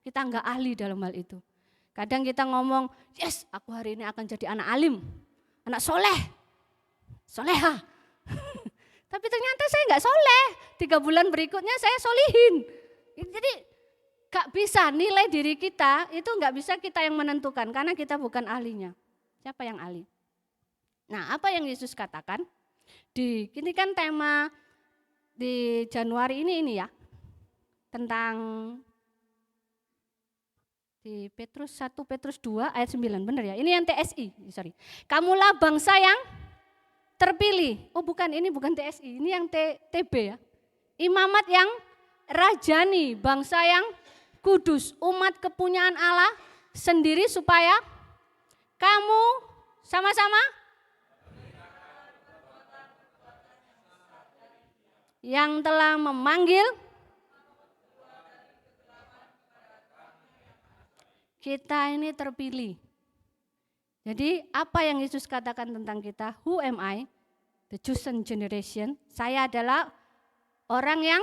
Kita enggak ahli dalam hal itu. Kadang kita ngomong, yes aku hari ini akan jadi anak alim, anak soleh, soleha. Tapi ternyata saya nggak soleh, 3 bulan berikutnya saya solihin. Jadi gak bisa, nilai diri kita itu gak bisa kita yang menentukan karena kita bukan ahlinya. Siapa yang ahli? Nah, apa yang Yesus katakan? Ini kan tema di Januari ini ya, tentang di Petrus 1 Petrus 2 ayat 9, benar ya? Ini yang TSI, sorry. Kamulah bangsa yang terpilih. Oh bukan, ini bukan TSI, ini yang TB ya. Imamat yang rajani, bangsa yang kudus, umat kepunyaan Allah sendiri supaya kamu sama-sama yang telah memanggil kita ini terpilih. Jadi apa yang Yesus katakan tentang kita? Who am I? The chosen generation. Saya adalah orang yang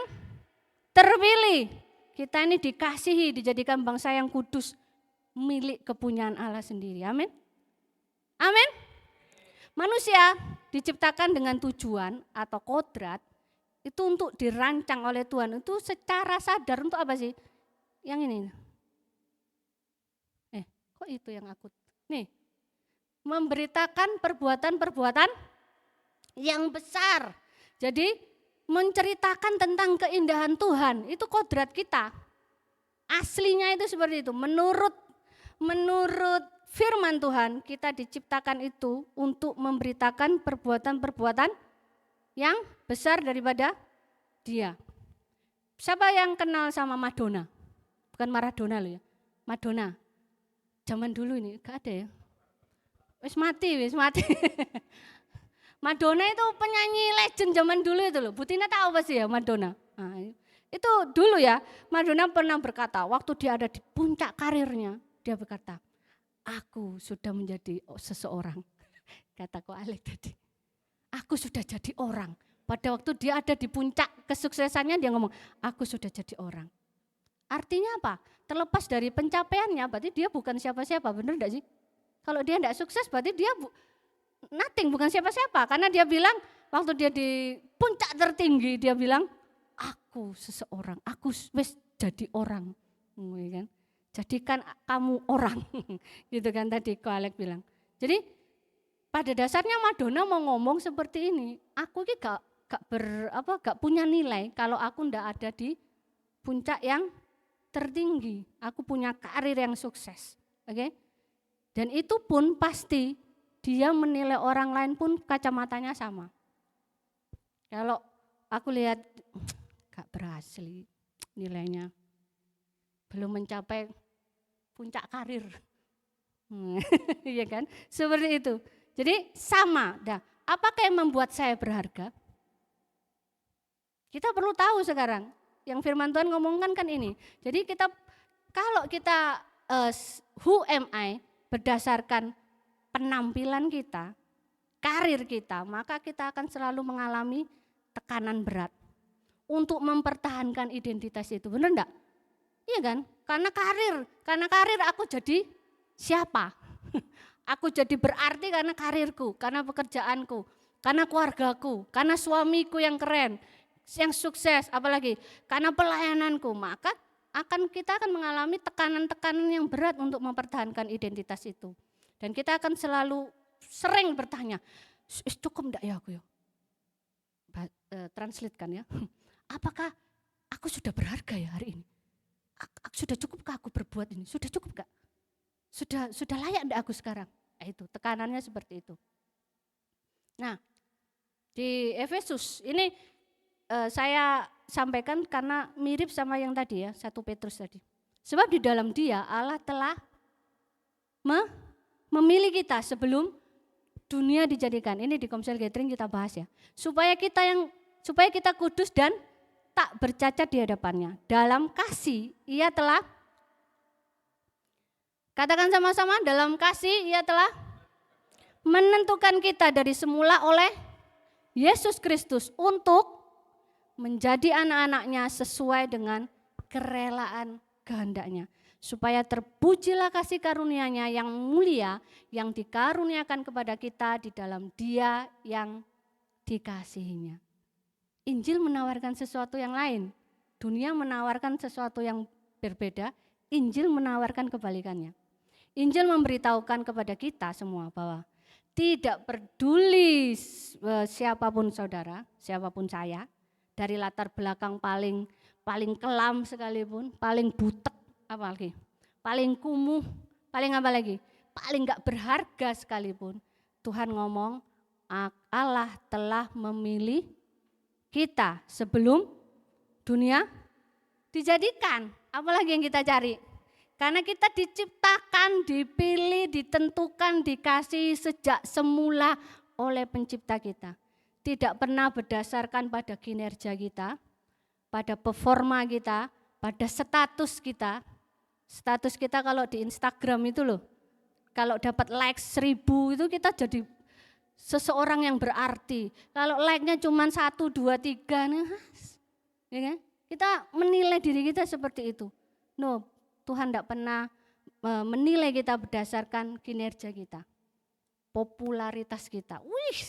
terpilih. Kita ini dikasihi, dijadikan bangsa yang kudus, milik kepunyaan Allah sendiri. Amin. Amin. Manusia diciptakan dengan tujuan atau kodrat itu untuk dirancang oleh Tuhan. Itu secara sadar untuk apa sih? Yang ini. Kok itu yang aku? Nih, memberitakan perbuatan-perbuatan yang besar. Jadi menceritakan tentang keindahan Tuhan, itu kodrat kita. Aslinya itu seperti itu. Menurut firman Tuhan, kita diciptakan itu untuk memberitakan perbuatan-perbuatan yang besar daripada Dia. Siapa yang kenal sama Madonna? Bukan Maradona loh ya, Madonna. Zaman dulu ini gak ada ya. Wis mati. Madonna itu penyanyi legend zaman dulu itu loh. Butina tahu pasti ya Madonna. Nah, itu dulu ya, Madonna pernah berkata waktu dia ada di puncak karirnya, dia berkata, aku sudah menjadi seseorang. Kata Ko Alek tadi, aku sudah jadi orang. Pada waktu dia ada di puncak kesuksesannya dia ngomong, aku sudah jadi orang. Artinya apa? Terlepas dari pencapaiannya, berarti dia bukan siapa-siapa, benar enggak sih? Kalau dia enggak sukses, berarti dia nothing, bukan siapa-siapa. Karena dia bilang, waktu dia di puncak tertinggi, dia bilang, aku seseorang, aku wis jadi orang. Kan? Jadikan kamu orang, gitu kan tadi Ko Alek bilang. Jadi pada dasarnya Madonna mau ngomong seperti ini, aku ini gak punya nilai kalau aku ndak ada di puncak yang tertinggi. Aku punya karir yang sukses, oke? Dan itu pun pasti dia menilai orang lain pun kacamatanya sama. Kalau aku lihat gak berhasil nilainya, belum mencapai puncak karir, iya kan? Seperti itu. Jadi sama. Nah, apakah yang membuat saya berharga? Kita perlu tahu sekarang. Yang firman Tuhan ngomongkan kan ini. Jadi kalau kita who am I berdasarkan penampilan kita, karir kita, maka kita akan selalu mengalami tekanan berat untuk mempertahankan identitas itu. Benar enggak? Iya kan? Karena karir aku jadi siapa? Aku jadi berarti karena karirku, karena pekerjaanku, karena keluargaku, karena suamiku yang keren, yang sukses, apalagi karena pelayananku, maka kita akan mengalami tekanan-tekanan yang berat untuk mempertahankan identitas itu. Dan kita akan selalu sering bertanya, cukup enggak ya aku ya? Translate kan ya, apakah aku sudah berharga ya hari ini? Sudah cukupkah aku berbuat ini? Sudah cukup gak? Sudah layak enggak aku sekarang? Nah, itu tekanannya seperti itu. Nah, di Efesus ini saya sampaikan karena mirip sama yang tadi ya, 1 Petrus tadi. Sebab di dalam Dia Allah telah memilih kita sebelum dunia dijadikan. Ini di Komsel Gathering kita bahas ya. Supaya kita kudus dan tak bercacat di hadapannya. Dalam kasih Ia telah, katakan sama-sama, dalam kasih Ia telah menentukan kita dari semula oleh Yesus Kristus untuk menjadi anak-anaknya sesuai dengan kerelaan kehendaknya. supaya terpujilah kasih karunia-Nya yang mulia yang dikaruniakan kepada kita di dalam Dia yang dikasihinya. Injil menawarkan sesuatu yang lain, dunia menawarkan sesuatu yang berbeda, Injil menawarkan kebalikannya. Injil memberitahukan kepada kita semua bahwa tidak peduli siapapun saudara, siapapun saya, dari latar belakang paling kelam sekalipun, paling butek, apalagi, paling kumuh, paling apa lagi, paling gak berharga sekalipun, Tuhan ngomong, Allah telah memilih kita sebelum dunia dijadikan. Apalagi yang kita cari? Karena kita diciptakan, dipilih, ditentukan, dikasih sejak semula oleh pencipta kita. Tidak pernah berdasarkan pada kinerja kita, pada performa kita, pada status kita. Status kita kalau di Instagram itu loh, kalau dapat like 1000 itu kita jadi seseorang yang berarti. Kalau like-nya cuma 1, 2, 3, nah, ya kan? Kita menilai diri kita seperti itu. No, Tuhan tidak pernah menilai kita berdasarkan kinerja kita, popularitas kita. Wih,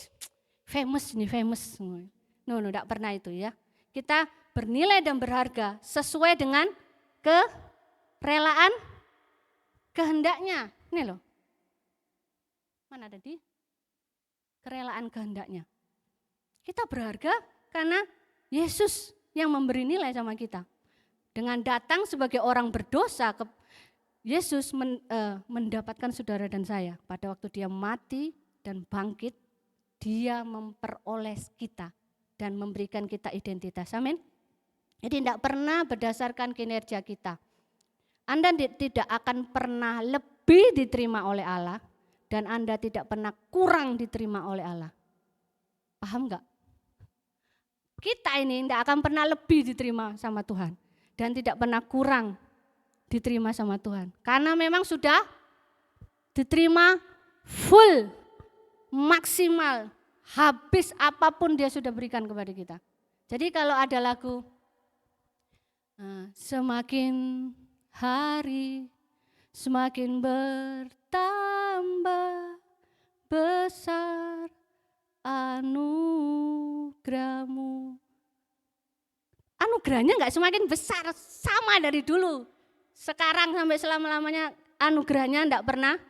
famous nih, famous. No, tidak pernah itu ya. Kita bernilai dan berharga sesuai dengan kerelaan kehendaknya. Ini loh, mana tadi? Kerelaan kehendaknya. Kita berharga karena Yesus yang memberi nilai sama kita. Dengan datang sebagai orang berdosa, Yesus mendapatkan saudara dan saya. Pada waktu dia mati dan bangkit, dia memperoleh kita dan memberikan kita identitas. Amin. Jadi tidak pernah berdasarkan kinerja kita. Anda tidak akan pernah lebih diterima oleh Allah dan Anda tidak pernah kurang diterima oleh Allah. Paham enggak? Kita ini tidak akan pernah lebih diterima sama Tuhan dan tidak pernah kurang diterima sama Tuhan. Karena memang sudah diterima full, maksimal, habis apapun dia sudah berikan kepada kita. Jadi kalau ada lagu, semakin hari semakin bertambah besar anugerahmu. Anugerahnya enggak semakin besar, sama dari dulu. Sekarang sampai selama-lamanya anugerahnya enggak pernah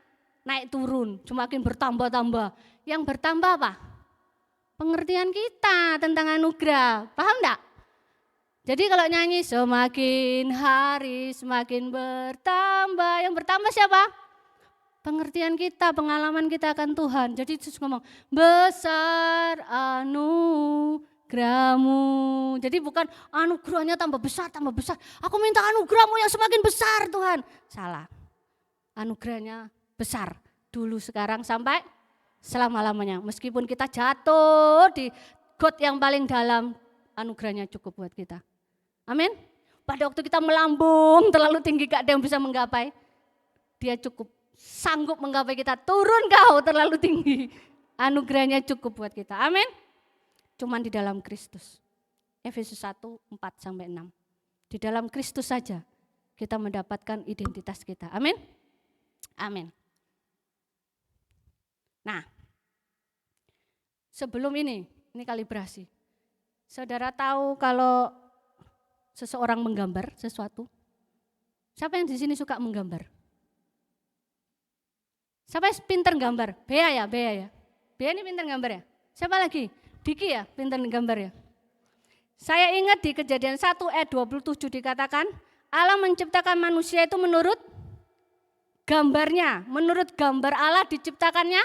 naik turun, semakin bertambah-tambah. Yang bertambah apa? Pengertian kita tentang anugerah, paham enggak? Jadi kalau nyanyi semakin hari semakin bertambah, yang bertambah siapa? Pengertian kita, pengalaman kita akan Tuhan. Jadi Yesus ngomong, besar anugerahmu. Jadi bukan anugerahnya tambah besar, aku minta anugerahmu yang semakin besar Tuhan. Salah, anugerahnya besar dulu, sekarang, sampai selama-lamanya. Meskipun kita jatuh di got yang paling dalam, anugerahnya cukup buat kita. Amin. Pada waktu kita melambung terlalu tinggi, gak ada yang bisa menggapai, dia cukup sanggup menggapai kita. Turun kau terlalu tinggi, anugerahnya cukup buat kita. Amin. Cuman di dalam Kristus. Efesus 1:4-6. Di dalam Kristus saja kita mendapatkan identitas kita. Amin. Amin. Nah, sebelum ini kalibrasi. Saudara tahu kalau seseorang menggambar sesuatu? Siapa yang di sini suka menggambar? Siapa yang pintar gambar? Bea ya? Bea ini pintar gambar ya? Siapa lagi? Diki ya, pintar gambar ya? Saya ingat di Kejadian 1 ayat 27 dikatakan, Allah menciptakan manusia itu menurut gambarnya. Menurut gambar Allah diciptakannya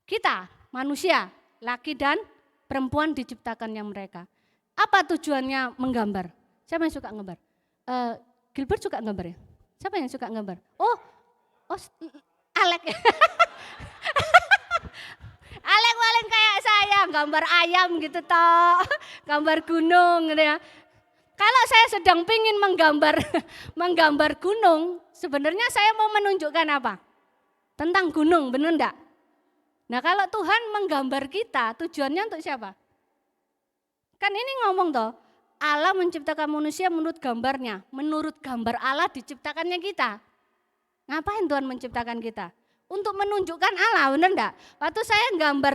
kita, manusia, laki dan perempuan diciptakannya mereka. Apa tujuannya menggambar? Siapa yang suka gambar? Gilbert suka gambar ya? Siapa yang suka gambar? Oh, Alek. Alek paling kayak saya, gambar ayam gitu toh, gambar gunung gitu ya. Kalau saya sedang pingin menggambar gunung, sebenarnya saya mau menunjukkan apa? Tentang gunung, benar enggak? Nah kalau Tuhan menggambar kita, tujuannya untuk siapa? Kan ini ngomong toh, Allah menciptakan manusia menurut gambarnya. Menurut gambar Allah diciptakannya kita. Ngapain Tuhan menciptakan kita? Untuk menunjukkan Allah, benar enggak? Waktu saya gambar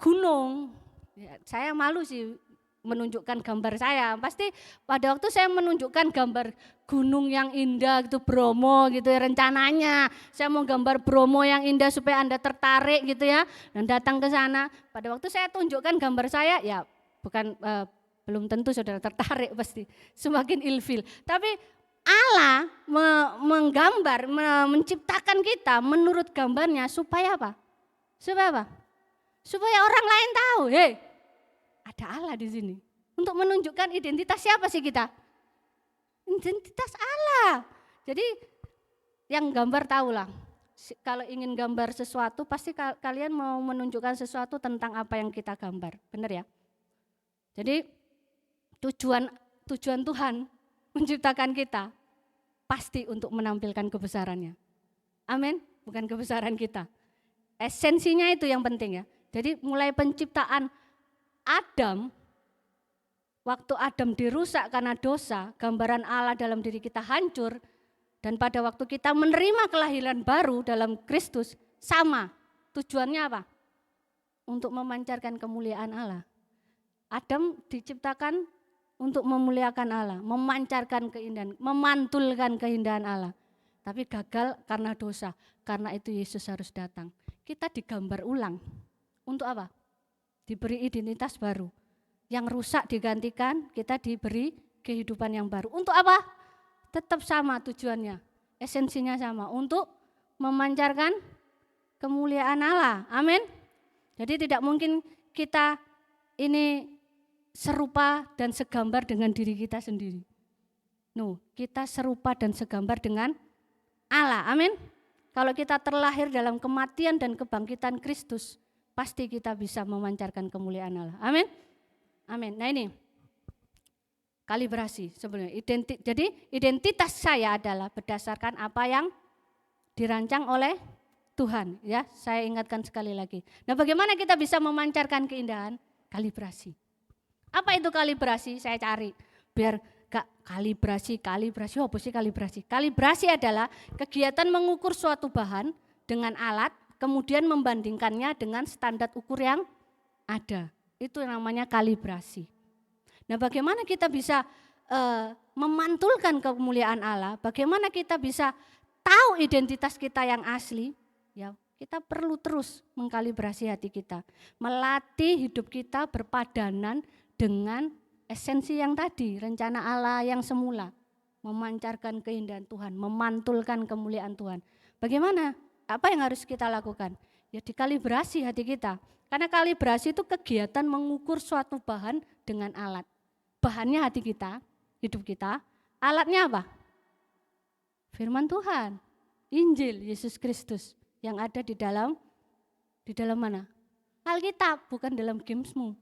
gunung, ya, saya malu sih menunjukkan gambar saya. Pasti pada waktu saya menunjukkan gambar gunung yang indah gitu, Bromo gitu ya, rencananya saya mau gambar Bromo yang indah supaya Anda tertarik gitu ya dan datang ke sana. Pada waktu saya tunjukkan gambar saya, ya bukan belum tentu saudara tertarik, pasti semakin ilfil. Tapi Allah menggambar, menciptakan kita menurut gambarnya supaya apa? Supaya apa? Supaya orang lain tahu, hei, ada Allah di sini. Untuk menunjukkan identitas siapa sih kita? Identitas Allah. Jadi yang gambar tahulah. Kalau ingin gambar sesuatu pasti kalian mau menunjukkan sesuatu tentang apa yang kita gambar. Benar ya? Jadi tujuan Tuhan menciptakan kita pasti untuk menampilkan kebesarannya. Amin. Bukan kebesaran kita. Esensinya itu yang penting ya. Jadi mulai penciptaan Adam, waktu Adam dirusak karena dosa, gambaran Allah dalam diri kita hancur, dan pada waktu kita menerima kelahiran baru dalam Kristus, sama. Tujuannya apa? Untuk memancarkan kemuliaan Allah. Adam diciptakan untuk memuliakan Allah, memancarkan keindahan, memantulkan keindahan Allah. Tapi gagal karena dosa, karena itu Yesus harus datang. Kita digambar ulang. Untuk apa? Diberi identitas baru. Yang rusak digantikan, kita diberi kehidupan yang baru. Untuk apa? Tetap sama tujuannya, esensinya sama, untuk memancarkan kemuliaan Allah. Amin. Jadi tidak mungkin kita ini serupa dan segambar dengan diri kita sendiri. No, kita serupa dan segambar dengan Allah. Amin. Kalau kita terlahir dalam kematian dan kebangkitan Kristus, pasti kita bisa memancarkan kemuliaan Allah. Amin. Amin. Nah ini kalibrasi sebenarnya. Jadi identitas saya adalah berdasarkan apa yang dirancang oleh Tuhan. Ya, saya ingatkan sekali lagi. Nah, bagaimana kita bisa memancarkan keindahan? Kalibrasi. Apa itu kalibrasi? Saya cari biar gak kalibrasi. Apa sih kalibrasi? Kalibrasi adalah kegiatan mengukur suatu bahan dengan alat, kemudian membandingkannya dengan standar ukur yang ada. Itu namanya kalibrasi. Nah, bagaimana kita bisa memantulkan kemuliaan Allah? Bagaimana kita bisa tahu identitas kita yang asli? Ya, kita perlu terus mengkalibrasi hati kita, melatih hidup kita berpadanan dengan esensi yang tadi, rencana Allah yang semula, memancarkan keindahan Tuhan, memantulkan kemuliaan Tuhan. Bagaimana? Apa yang harus kita lakukan? Ya dikalibrasi hati kita. Karena kalibrasi itu kegiatan mengukur suatu bahan dengan alat. Bahannya hati kita, hidup kita. Alatnya apa? Firman Tuhan, Injil Yesus Kristus yang ada di dalam mana? Alkitab, bukan dalam gamesmu.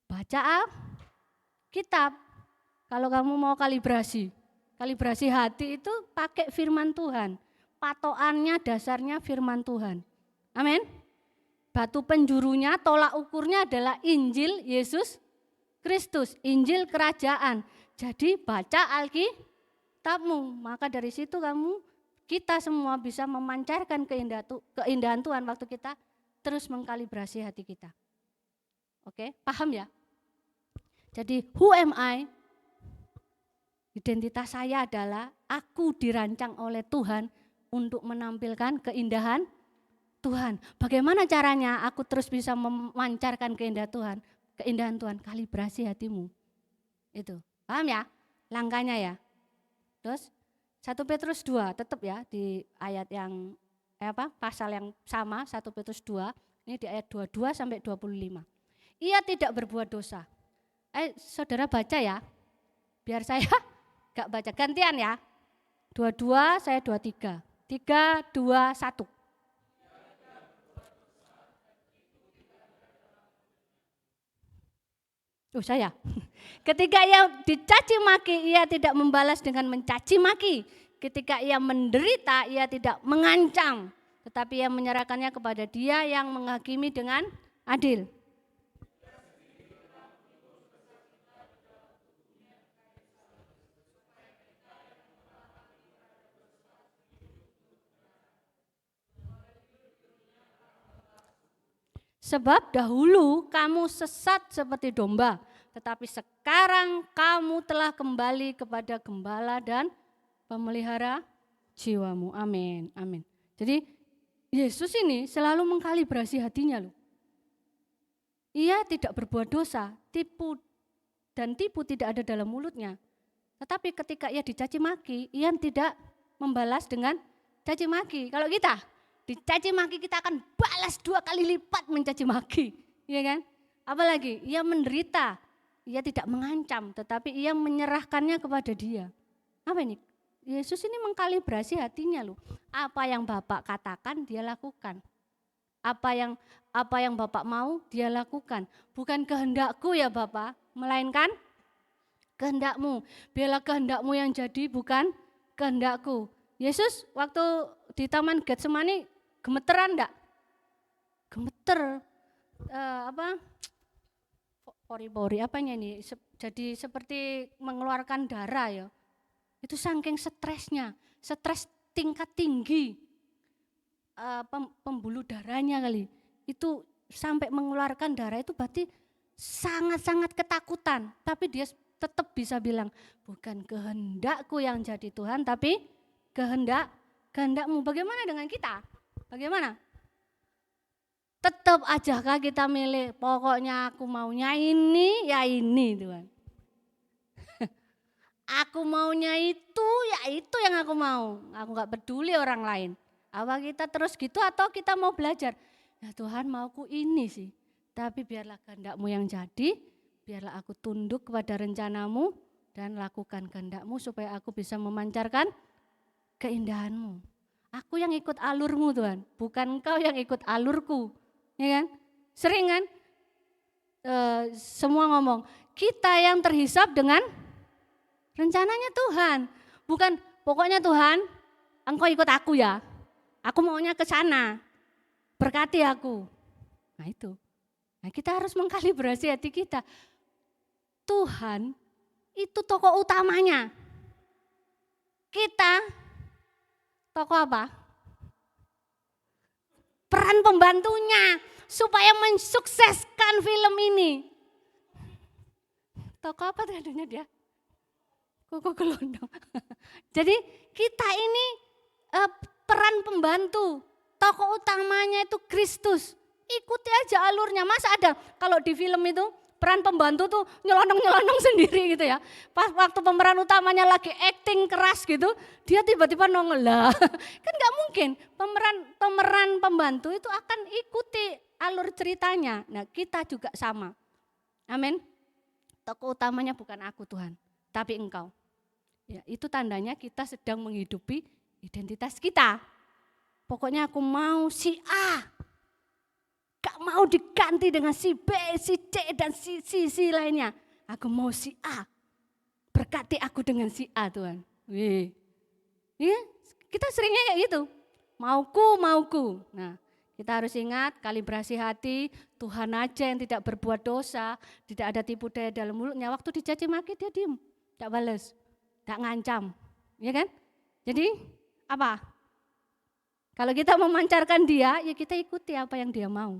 Baca Alkitab. Kalau kamu mau kalibrasi hati itu pakai firman Tuhan. Patokannya, dasarnya firman Tuhan. Amin. Batu penjurunya, tolak ukurnya adalah Injil Yesus Kristus, Injil kerajaan. Jadi baca Alkitabmu, maka dari situ kita semua bisa memancarkan keindahan Tuhan waktu kita terus mengkalibrasi hati kita. Oke, paham ya? Jadi who am I? Identitas saya adalah aku dirancang oleh Tuhan untuk menampilkan keindahan Tuhan. Bagaimana caranya aku terus bisa memancarkan keindahan Tuhan? Kalibrasi hatimu. Itu. Paham ya? Langkahnya ya. Terus 1 Petrus 2 tetap ya di ayat yang pasal yang sama 1 Petrus 2, ini di ayat 22 sampai 25. Ia tidak berbuat dosa. Saudara baca ya. Biar saya gak baca gantian ya. 22 saya 23. 3, 2, 1. Saya. Ketika ia dicaci maki, ia tidak membalas dengan mencaci maki. Ketika ia menderita, ia tidak mengancam. Tetapi ia menyerahkannya kepada Dia yang menghakimi dengan adil. Sebab dahulu kamu sesat seperti domba, tetapi sekarang kamu telah kembali kepada gembala dan pemelihara jiwamu. Amin, amin. Jadi Yesus ini selalu mengkalibrasi hatinya loh. Ia tidak berbuat dosa, tipu tidak ada dalam mulutnya. Tetapi ketika ia dicaci maki, ia tidak membalas dengan caci maki. Kalau kita dicaci maki, kita akan balas 2 kali lipat mencaci maki, ya kan? Apalagi ia menderita, ia tidak mengancam, tetapi ia menyerahkannya kepada Dia. Apa ini? Yesus ini mengkalibrasi hatinya loh. Apa yang Bapak katakan dia lakukan. Apa yang Bapak mau dia lakukan. Bukan kehendakku ya Bapak, melainkan kehendakmu. Biarlah kehendakmu yang jadi, bukan kehendakku. Yesus waktu di Taman Getsemani gemeteran enggak? Gemeter. Pori-pori apanya ini? Jadi seperti mengeluarkan darah ya. Itu saking stresnya, stres tingkat tinggi, pembuluh darahnya kali. Itu sampai mengeluarkan darah, itu berarti sangat-sangat ketakutan. Tapi dia tetap bisa bilang, bukan kehendakku yang jadi Tuhan, tapi kehendakmu. Bagaimana dengan kita? Bagaimana? Tetap ajakah kita milih, pokoknya aku maunya ini, ya ini Tuhan. Aku maunya itu, ya itu yang aku mau. Aku gak peduli orang lain. Apa kita terus gitu atau kita mau belajar? Ya Tuhan, mauku ini sih. Tapi biarlah kehendakmu yang jadi, biarlah aku tunduk kepada rencanamu dan lakukan kehendakmu supaya aku bisa memancarkan keindahanmu. Aku yang ikut alurmu Tuhan, bukan engkau yang ikut alurku. Ya kan? Sering kan? Semua ngomong, kita yang terhisap dengan rencananya Tuhan. Bukan pokoknya Tuhan, engkau ikut aku ya. Aku maunya ke sana. Berkati aku. Nah itu. Nah kita harus mengkalibrasi hati kita. Tuhan itu tokoh utamanya. Kita tokoh apa? Peran pembantunya supaya mensukseskan film ini. Tokoh apa tadinya dia? Koko gelondong. Jadi kita ini peran pembantu. Tokoh utamanya itu Kristus. Ikuti aja alurnya. Masa ada kalau di film itu peran pembantu tuh nyelonong-nyelonong sendiri gitu ya. Pas waktu pemeran utamanya lagi acting keras gitu, dia tiba-tiba nongol lah. Kan gak mungkin pemeran pembantu itu akan ikuti alur ceritanya. Nah kita juga sama. Amin. Tokoh utamanya bukan aku Tuhan, tapi engkau. Ya, itu tandanya kita sedang menghidupi identitas kita. Pokoknya aku mau si A. Gak mau diganti dengan si B, si C, dan si lainnya. Aku mau si A. Berkati aku dengan si A Tuhan. Wih. Ya, kita seringnya kayak gitu. Mauku. Nah, kita harus ingat kalibrasi hati. Tuhan aja yang tidak berbuat dosa. Tidak ada tipu daya dalam mulutnya. Waktu dicaci maki dia diem. Tidak balas. Tidak ngancam. Ya kan? Jadi apa? Kalau kita memancarkan dia, ya kita ikuti apa yang dia mau.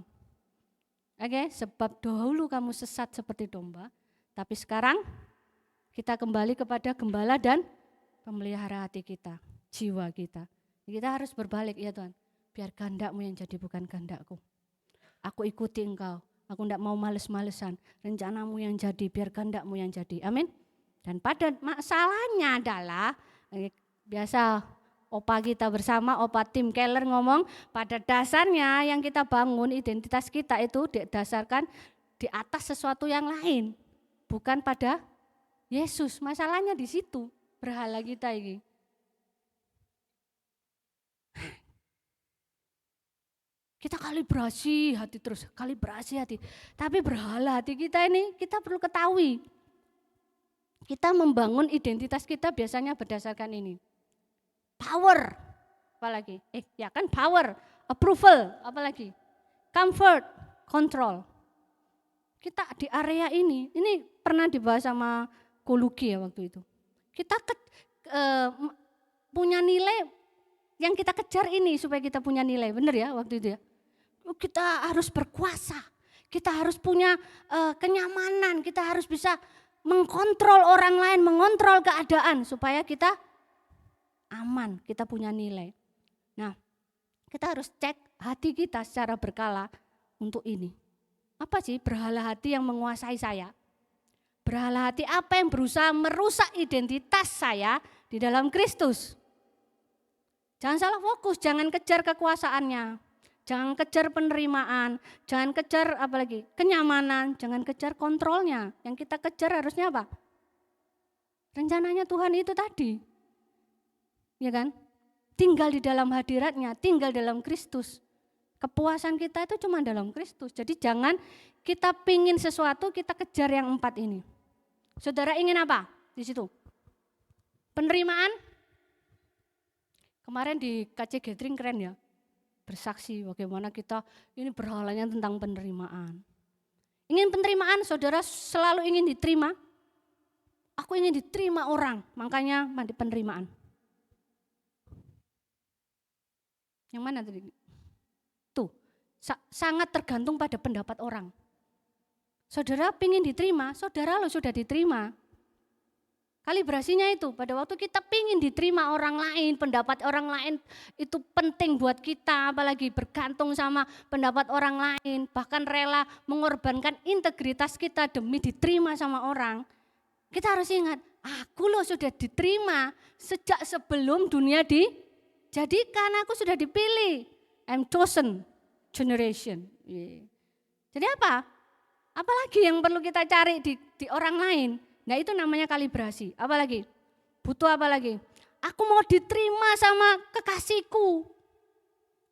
Oke, sebab dahulu kamu sesat seperti domba, tapi sekarang kita kembali kepada gembala dan pemelihara hati kita, jiwa kita. Kita harus berbalik ya Tuhan, biar kehendakmu yang jadi bukan kehendakku. Aku ikuti engkau, aku tidak mau males-malesan, rencanamu yang jadi, biar kehendakmu yang jadi. Amin. Dan pada masalahnya adalah, biasa opa kita bersama, opa Tim Keller ngomong, pada dasarnya yang kita bangun identitas kita itu didasarkan di atas sesuatu yang lain. Bukan pada Yesus, masalahnya di situ, berhala kita ini. Kita kalibrasi hati terus, kalibrasi hati. Tapi berhala hati kita ini kita perlu ketahui. Kita membangun identitas kita biasanya berdasarkan ini. Power, apalagi? Ya kan power, approval, apalagi? Comfort, control. Kita di area ini pernah dibahas sama Kolugi ya waktu itu. Kita punya nilai yang kita kejar ini supaya kita punya nilai, benar ya waktu itu ya. kita harus berkuasa, kita harus punya kenyamanan, kita harus bisa mengkontrol orang lain, mengontrol keadaan supaya kita aman, kita punya nilai. Nah, kita harus cek hati kita secara berkala untuk ini. Apa sih berhala hati yang menguasai saya? Berhala hati apa yang berusaha merusak identitas saya di dalam Kristus? Jangan salah fokus, jangan kejar kekuasaannya, jangan kejar penerimaan, jangan kejar apalagi kenyamanan, jangan kejar kontrolnya. Yang kita kejar harusnya apa? Rencananya Tuhan itu tadi, ya kan? Tinggal di dalam hadiratnya, tinggal dalam Kristus. Kepuasan kita itu cuma dalam Kristus. Jadi jangan kita pingin sesuatu, kita kejar yang 4 ini. Saudara ingin apa di situ? Penerimaan? Kemarin di KC Gathering keren ya, bersaksi bagaimana kita ini berhalanya tentang penerimaan. Ingin penerimaan, saudara selalu ingin diterima. Aku ingin diterima orang, makanya mandi penerimaan. Yang mana tadi? Tuh, sangat tergantung pada pendapat orang. Saudara ingin diterima, saudara lo sudah diterima. Kalibrasinya itu, pada waktu kita pingin diterima orang lain, pendapat orang lain itu penting buat kita, apalagi bergantung sama pendapat orang lain, bahkan rela mengorbankan integritas kita demi diterima sama orang. Kita harus ingat, aku loh sudah diterima sejak sebelum dunia dijadikan, aku sudah dipilih. I'm chosen generation. Jadi apa? Apalagi yang perlu kita cari di orang lain? Nah itu namanya kalibrasi. Apalagi? Butuh apa lagi? Aku mau diterima sama kekasihku.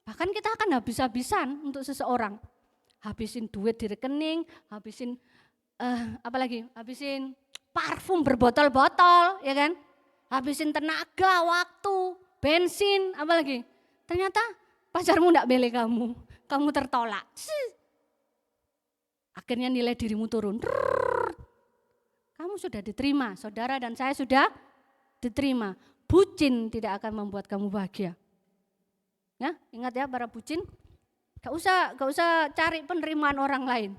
Bahkan kita akan habis-habisan untuk seseorang. Habisin duit di rekening, habisin apalagi? Habisin parfum berbotol-botol, ya kan? Habisin tenaga, waktu, bensin, apalagi? Ternyata pacarmu enggak beli kamu tertolak. Akhirnya nilai dirimu turun. Kamu sudah diterima, saudara dan saya sudah diterima. Bucin tidak akan membuat kamu bahagia. Ya, ingat ya para bucin, gak usah cari penerimaan orang lain.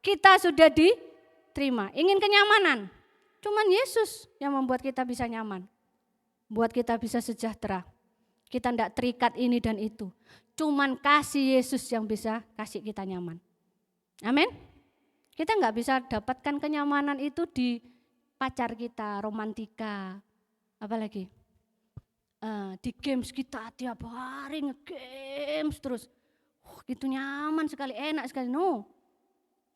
Kita sudah diterima. Ingin kenyamanan, cuman Yesus yang membuat kita bisa nyaman, buat kita bisa sejahtera. Kita tidak terikat ini dan itu. Cuman kasih Yesus yang bisa kasih kita nyaman. Amin. Kita nggak bisa dapatkan kenyamanan itu di pacar kita, romantika, apalagi di games kita tiap hari nge-games terus. Gitu nyaman sekali, enak sekali. No,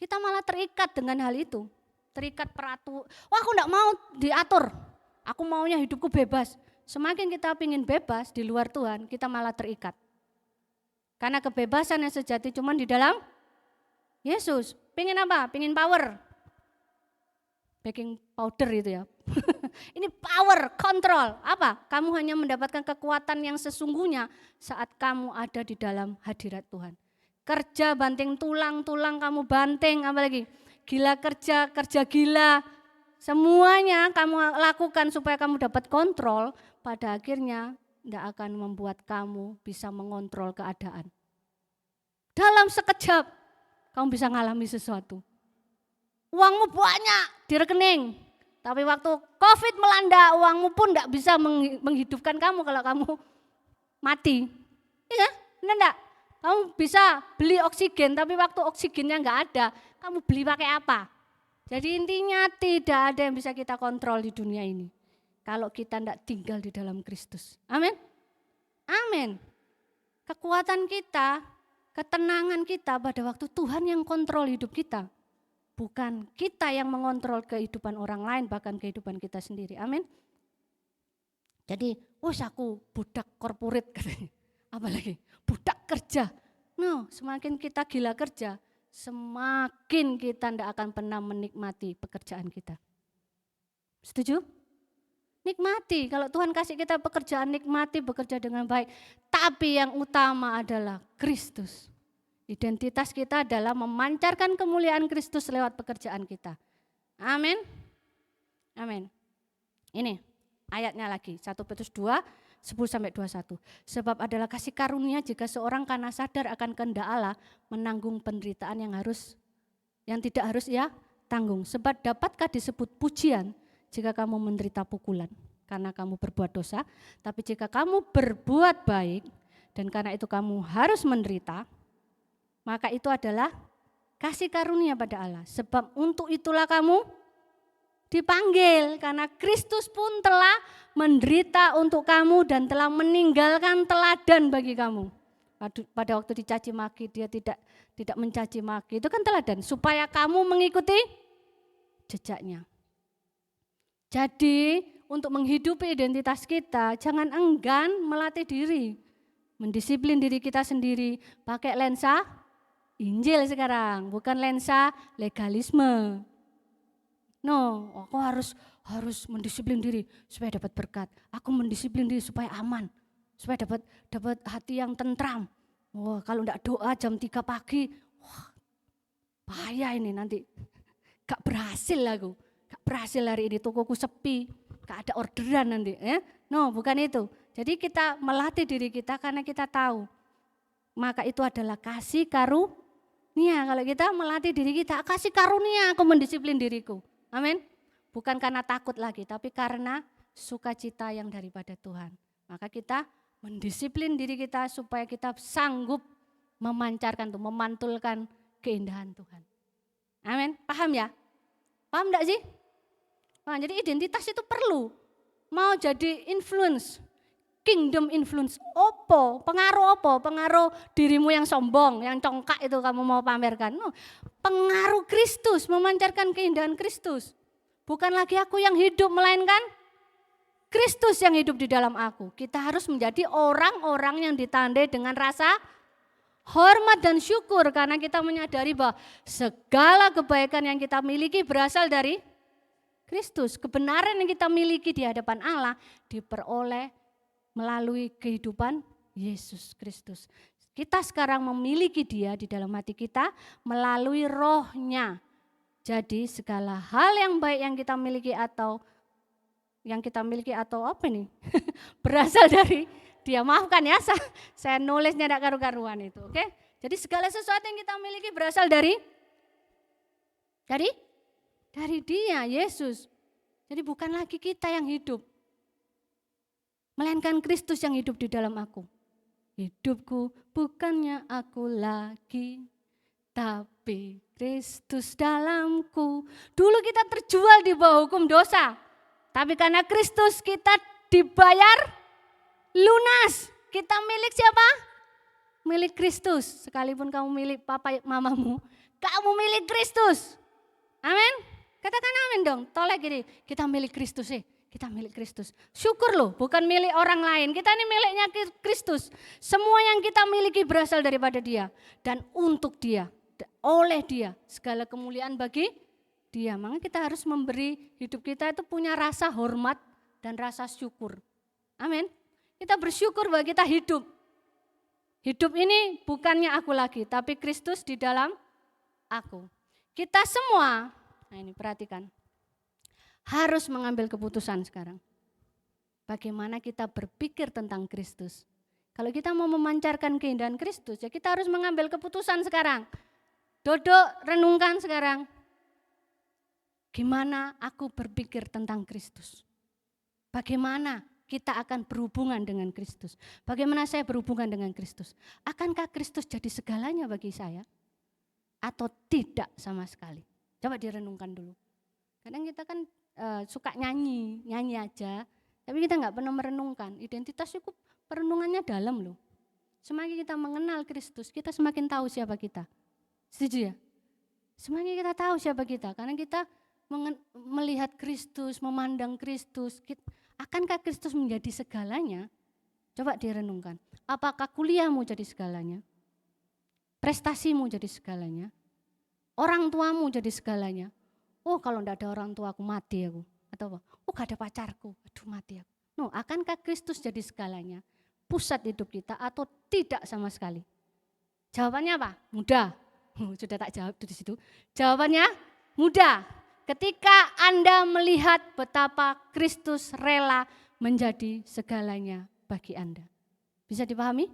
kita malah terikat dengan hal itu. Terikat peraturan. Wah aku nggak mau diatur, aku maunya hidupku bebas. Semakin kita ingin bebas di luar Tuhan, kita malah terikat. Karena kebebasan yang sejati cuma di dalam Yesus. Pengen apa? Pengen power. Baking powder itu ya. Ini power, kontrol. Apa? Kamu hanya mendapatkan kekuatan yang sesungguhnya saat kamu ada di dalam hadirat Tuhan. Kerja banting tulang kamu banting, apalagi gila kerja gila. Semuanya kamu lakukan supaya kamu dapat kontrol, pada akhirnya tidak akan membuat kamu bisa mengontrol keadaan. Dalam sekejap kamu bisa ngalami sesuatu. Uangmu banyak di rekening, tapi waktu COVID melanda uangmu pun tidak bisa menghidupkan kamu kalau kamu mati. Iya, benar enggak? Kamu bisa beli oksigen, tapi waktu oksigennya enggak ada, kamu beli pakai apa? Jadi intinya tidak ada yang bisa kita kontrol di dunia ini kalau kita tidak tinggal di dalam Kristus. Amin. Amin. Kekuatan kita, ketenangan kita pada waktu Tuhan yang kontrol hidup kita. Bukan kita yang mengontrol kehidupan orang lain, bahkan kehidupan kita sendiri. Amin. Jadi, aku budak korporat katanya. Apalagi budak kerja. No, semakin kita gila kerja, semakin kita tidak akan pernah menikmati pekerjaan kita. Setuju? Nikmati, kalau Tuhan kasih kita pekerjaan, nikmati bekerja dengan baik. Tapi yang utama adalah Kristus. Identitas kita adalah memancarkan kemuliaan Kristus lewat pekerjaan kita. Amin. Amin. Ini ayatnya lagi, 1 Petrus 2 10-21. Sebab adalah kasih karunia jika seorang karena sadar akan kehendak Allah menanggung penderitaan yang tidak harus ia tanggung. Sebab dapatkah disebut pujian jika kamu menderita pukulan karena kamu berbuat dosa, tapi jika kamu berbuat baik dan karena itu kamu harus menderita, maka itu adalah kasih karunia pada Allah. Sebab untuk itulah kamu dipanggil, karena Kristus pun telah menderita untuk kamu dan telah meninggalkan teladan bagi kamu. Pada waktu dicaci maki, dia tidak mencaci maki, itu kan teladan supaya kamu mengikuti jejaknya. Jadi untuk menghidupi identitas kita, jangan enggan melatih diri, mendisiplin diri kita sendiri, pakai lensa Injil sekarang, bukan lensa legalisme. No, aku harus mendisiplin diri supaya dapat berkat. Aku mendisiplin diri supaya aman, supaya dapat hati yang tentram. Wah, kalau enggak doa jam 3 pagi, wah, bahaya ini nanti. Gak berhasil aku. Gak berhasil hari ini, tokoku sepi, gak ada orderan nanti. No, bukan itu. Jadi kita melatih diri kita karena kita tahu. Maka itu adalah kasih karunia. Kalau kita melatih diri kita, kasih karunia aku mendisiplin diriku. Amin. Bukan karena takut lagi, tapi karena sukacita yang daripada Tuhan. Maka kita mendisiplin diri kita supaya kita sanggup memantulkan keindahan Tuhan. Amin. Paham ya? Paham enggak sih? Nah, jadi identitas itu perlu. Mau jadi influence, kingdom influence, pengaruh pengaruh dirimu yang sombong, yang congkak itu kamu mau pamerkan. No, pengaruh Kristus, memancarkan keindahan Kristus. Bukan lagi aku yang hidup, melainkan Kristus yang hidup di dalam aku. Kita harus menjadi orang-orang yang ditandai dengan rasa hormat dan syukur karena kita menyadari bahwa segala kebaikan yang kita miliki berasal dari Kristus. Kebenaran yang kita miliki di hadapan Allah diperoleh melalui kehidupan Yesus Kristus. Kita sekarang memiliki Dia di dalam hati kita melalui Roh-Nya. Jadi segala hal yang baik yang kita miliki atau apa nih? berasal dari Dia. Maafkan ya, saya nulisnya tidak karu-karuan itu. Oke? Jadi segala sesuatu yang kita miliki berasal dari Dia, Yesus. Jadi bukan lagi kita yang hidup, melainkan Kristus yang hidup di dalam aku. Hidupku bukannya aku lagi, tapi Kristus dalamku. Dulu kita terjual di bawah hukum dosa, tapi karena Kristus kita dibayar lunas. Kita milik siapa? Milik Kristus. Sekalipun kamu milik papa mamamu, kamu milik Kristus. Amin. Katakan amin dong. Toleh gini, kita milik Kristus Kita milik Kristus. Syukur loh, bukan milik orang lain. Kita ini miliknya Kristus. Semua yang kita miliki berasal daripada Dia. Dan untuk Dia, oleh Dia. Segala kemuliaan bagi Dia. Maka kita harus memberi hidup kita itu punya rasa hormat dan rasa syukur. Amin. Kita bersyukur bahwa kita hidup. Hidup ini bukannya aku lagi, tapi Kristus di dalam aku. Kita semua, nah ini perhatikan, harus mengambil keputusan sekarang. Bagaimana kita berpikir tentang Kristus. Kalau kita mau memancarkan keindahan Kristus, ya kita harus mengambil keputusan sekarang. Duduk, renungkan sekarang. Gimana aku berpikir tentang Kristus? Bagaimana kita akan berhubungan dengan Kristus? Bagaimana saya berhubungan dengan Kristus? Akankah Kristus jadi segalanya bagi saya? Atau tidak sama sekali? Coba direnungkan dulu. Kadang kita kan suka nyanyi aja, tapi kita nggak pernah merenungkan. Identitas cukup perenungannya dalam loh. Semakin kita mengenal Kristus, kita semakin tahu siapa kita. Setuju ya? Semakin kita tahu siapa kita, karena kita melihat Kristus, memandang Kristus. Akankah Kristus menjadi segalanya? Coba direnungkan. Apakah kuliahmu jadi segalanya? Prestasimu jadi segalanya? Orang tuamu jadi segalanya? Oh kalau enggak ada orang tua aku mati aku. Atau apa? Oh gak ada pacarku, aduh mati aku. No, akankah Kristus jadi segalanya? Pusat hidup kita atau tidak sama sekali? Jawabannya apa? Mudah. Sudah tak jawab di situ. Jawabannya mudah. Ketika Anda melihat betapa Kristus rela menjadi segalanya bagi Anda. Bisa dipahami?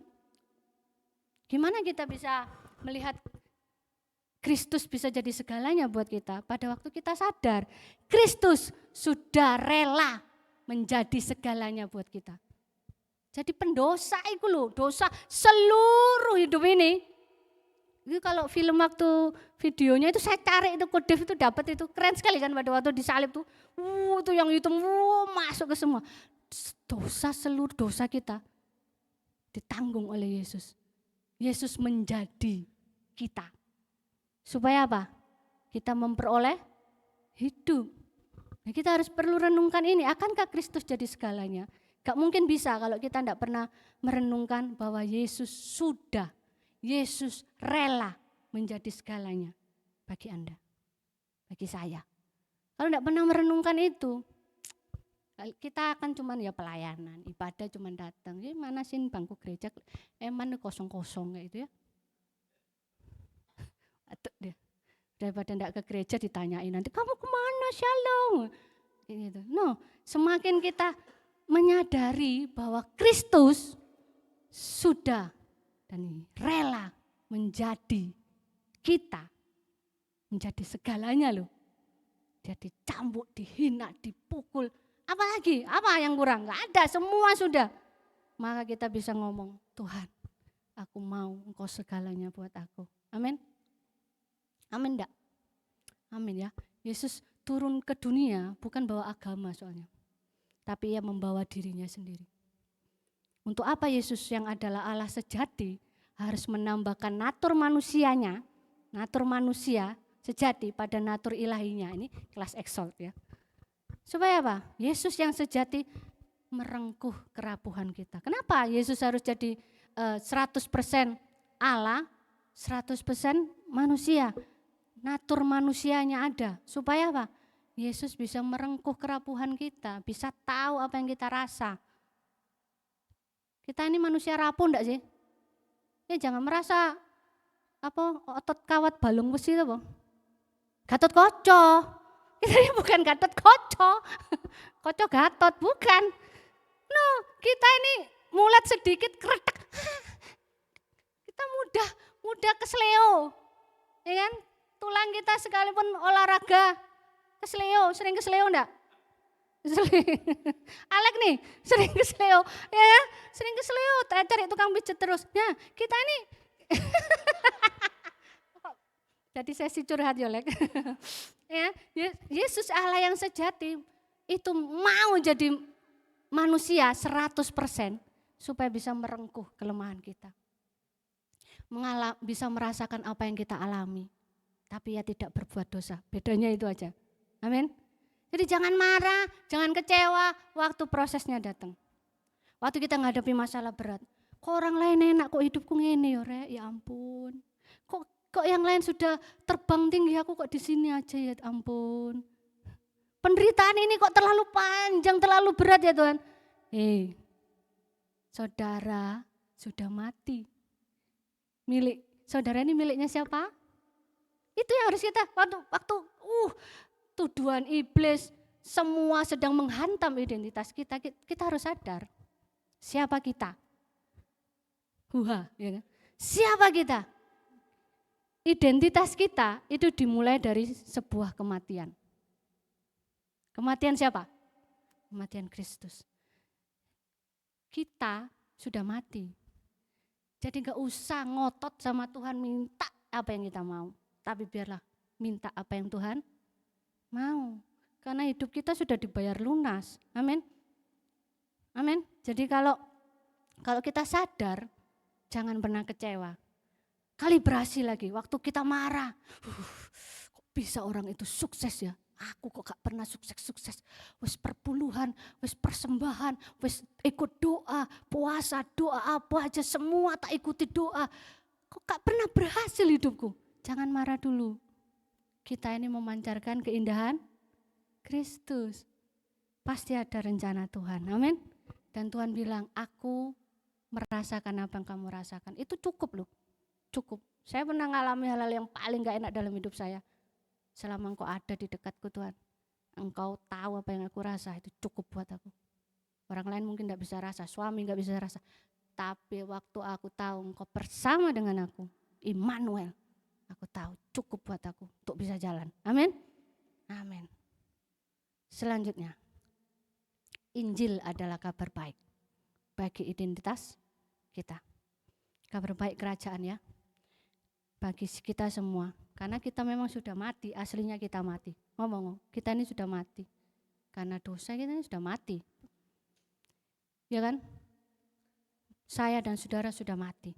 Gimana kita bisa melihat Kristus bisa jadi segalanya buat kita pada waktu kita sadar Kristus sudah rela menjadi segalanya buat kita. Jadi pendosa itu loh, dosa seluruh hidup ini. Itu kalau film waktu videonya itu saya cari itu Kodev itu dapat itu keren sekali kan pada waktu disalib tuh. Itu yang hitam masuk ke semua. Dosa seluruh dosa kita ditanggung oleh Yesus. Yesus menjadi kita. Supaya apa? Kita memperoleh hidup. Nah, kita harus perlu renungkan ini, akankah Kristus jadi segalanya? Gak mungkin bisa kalau kita tidak pernah merenungkan bahwa Yesus rela menjadi segalanya bagi Anda, bagi saya. Kalau tidak pernah merenungkan itu, kita akan cuman ya pelayanan, ibadah cuman datang. Mana sih bangku gereja, mana kosong-kosong kayak itu ya. Aduh dia, daripada tidak ke gereja ditanyain nanti kamu kemana Shalom. Gitu. No, semakin kita menyadari bahwa Kristus sudah dan rela menjadi kita, menjadi segalanya loh. Dia dicambuk, dihina, dipukul. Apalagi? Apa yang kurang? Gak ada, semua sudah. Maka kita bisa ngomong, Tuhan, aku mau Engkau segalanya buat aku. Amin. Amin enggak? Amin ya. Yesus turun ke dunia bukan bawa agama soalnya. Tapi ia membawa dirinya sendiri. Untuk apa Yesus yang adalah Allah sejati harus menambahkan natur manusianya, natur manusia sejati pada natur ilahinya. Ini kelas exalt ya. Supaya apa? Yesus yang sejati merengkuh kerapuhan kita. Kenapa Yesus harus jadi 100% Allah, 100% manusia? Natur manusianya ada. Supaya apa? Yesus bisa merengkuh kerapuhan kita, bisa tahu apa yang kita rasa. Kita ini manusia rapuh enggak sih? Ya jangan merasa otot kawat balung besi itu apa? Gatot Koco. Kita ini bukan Gatot Koco. Koco Gatot, bukan. No, kita ini mulet sedikit keretak. Kita mudah kesleo. Ya kan? Tulang kita sekalipun olahraga kesleo, sering kesleo enggak? Alek nih, sering kesleo. Ya, sering kesleo, cari tukang pijet terus. Nah, kita ini jadi sesi curhat ya, Lek. Ya, Yesus Allah yang sejati itu mau jadi manusia 100% supaya bisa merengkuh kelemahan kita. Bisa merasakan apa yang kita alami. Tapi ia tidak berbuat dosa. Bedanya itu aja. Amin. Jadi jangan marah, jangan kecewa waktu prosesnya datang. Waktu kita menghadapi masalah berat. Kok orang lain enak, kok hidupku ngene ya, Rek? Ya ampun. Kok yang lain sudah terbang tinggi, aku kok di sini aja ya ampun. Penderitaan ini kok terlalu panjang, terlalu berat ya Tuhan. Saudara sudah mati. Saudara ini miliknya siapa? Itu yang harus kita waktu tuduhan iblis semua sedang menghantam identitas kita, kita harus sadar siapa kita. Ya kan? Siapa kita? Identitas kita itu dimulai dari sebuah kematian. Kematian siapa? Kematian Kristus. Kita sudah mati. Jadi gak usah ngotot sama Tuhan minta apa yang kita mau. Tapi biarlah minta apa yang Tuhan mau. Karena hidup kita sudah dibayar lunas. Amin. Amin. Jadi kalau kita sadar, jangan pernah kecewa. Kalibrasi lagi, waktu kita marah. Kok bisa orang itu sukses ya? Aku kok gak pernah sukses. Wes perpuluhan, wes persembahan, wes ikut doa, puasa, doa apa aja semua tak ikuti doa. Kok gak pernah berhasil hidupku? Jangan marah dulu. Kita ini memancarkan keindahan Kristus. Pasti ada rencana Tuhan. Amin. Dan Tuhan bilang, aku merasakan apa yang kamu rasakan. Itu cukup loh. Cukup. Saya pernah mengalami hal-hal yang paling gak enak dalam hidup saya. Selama engkau ada di dekatku Tuhan. Engkau tahu apa yang aku rasa, itu cukup buat aku. Orang lain mungkin tidak bisa rasa, suami nggak bisa rasa. Tapi waktu aku tahu engkau bersama dengan aku, Immanuel, aku tahu cukup buat aku untuk bisa jalan. Amin. Amin. Selanjutnya, Injil adalah kabar baik bagi identitas kita. Kabar baik kerajaan ya, bagi kita semua. Karena kita memang sudah mati, aslinya kita mati. Ngomong, kita ini sudah mati. Karena dosa kita ini sudah mati. Ya kan? Saya dan saudara sudah mati.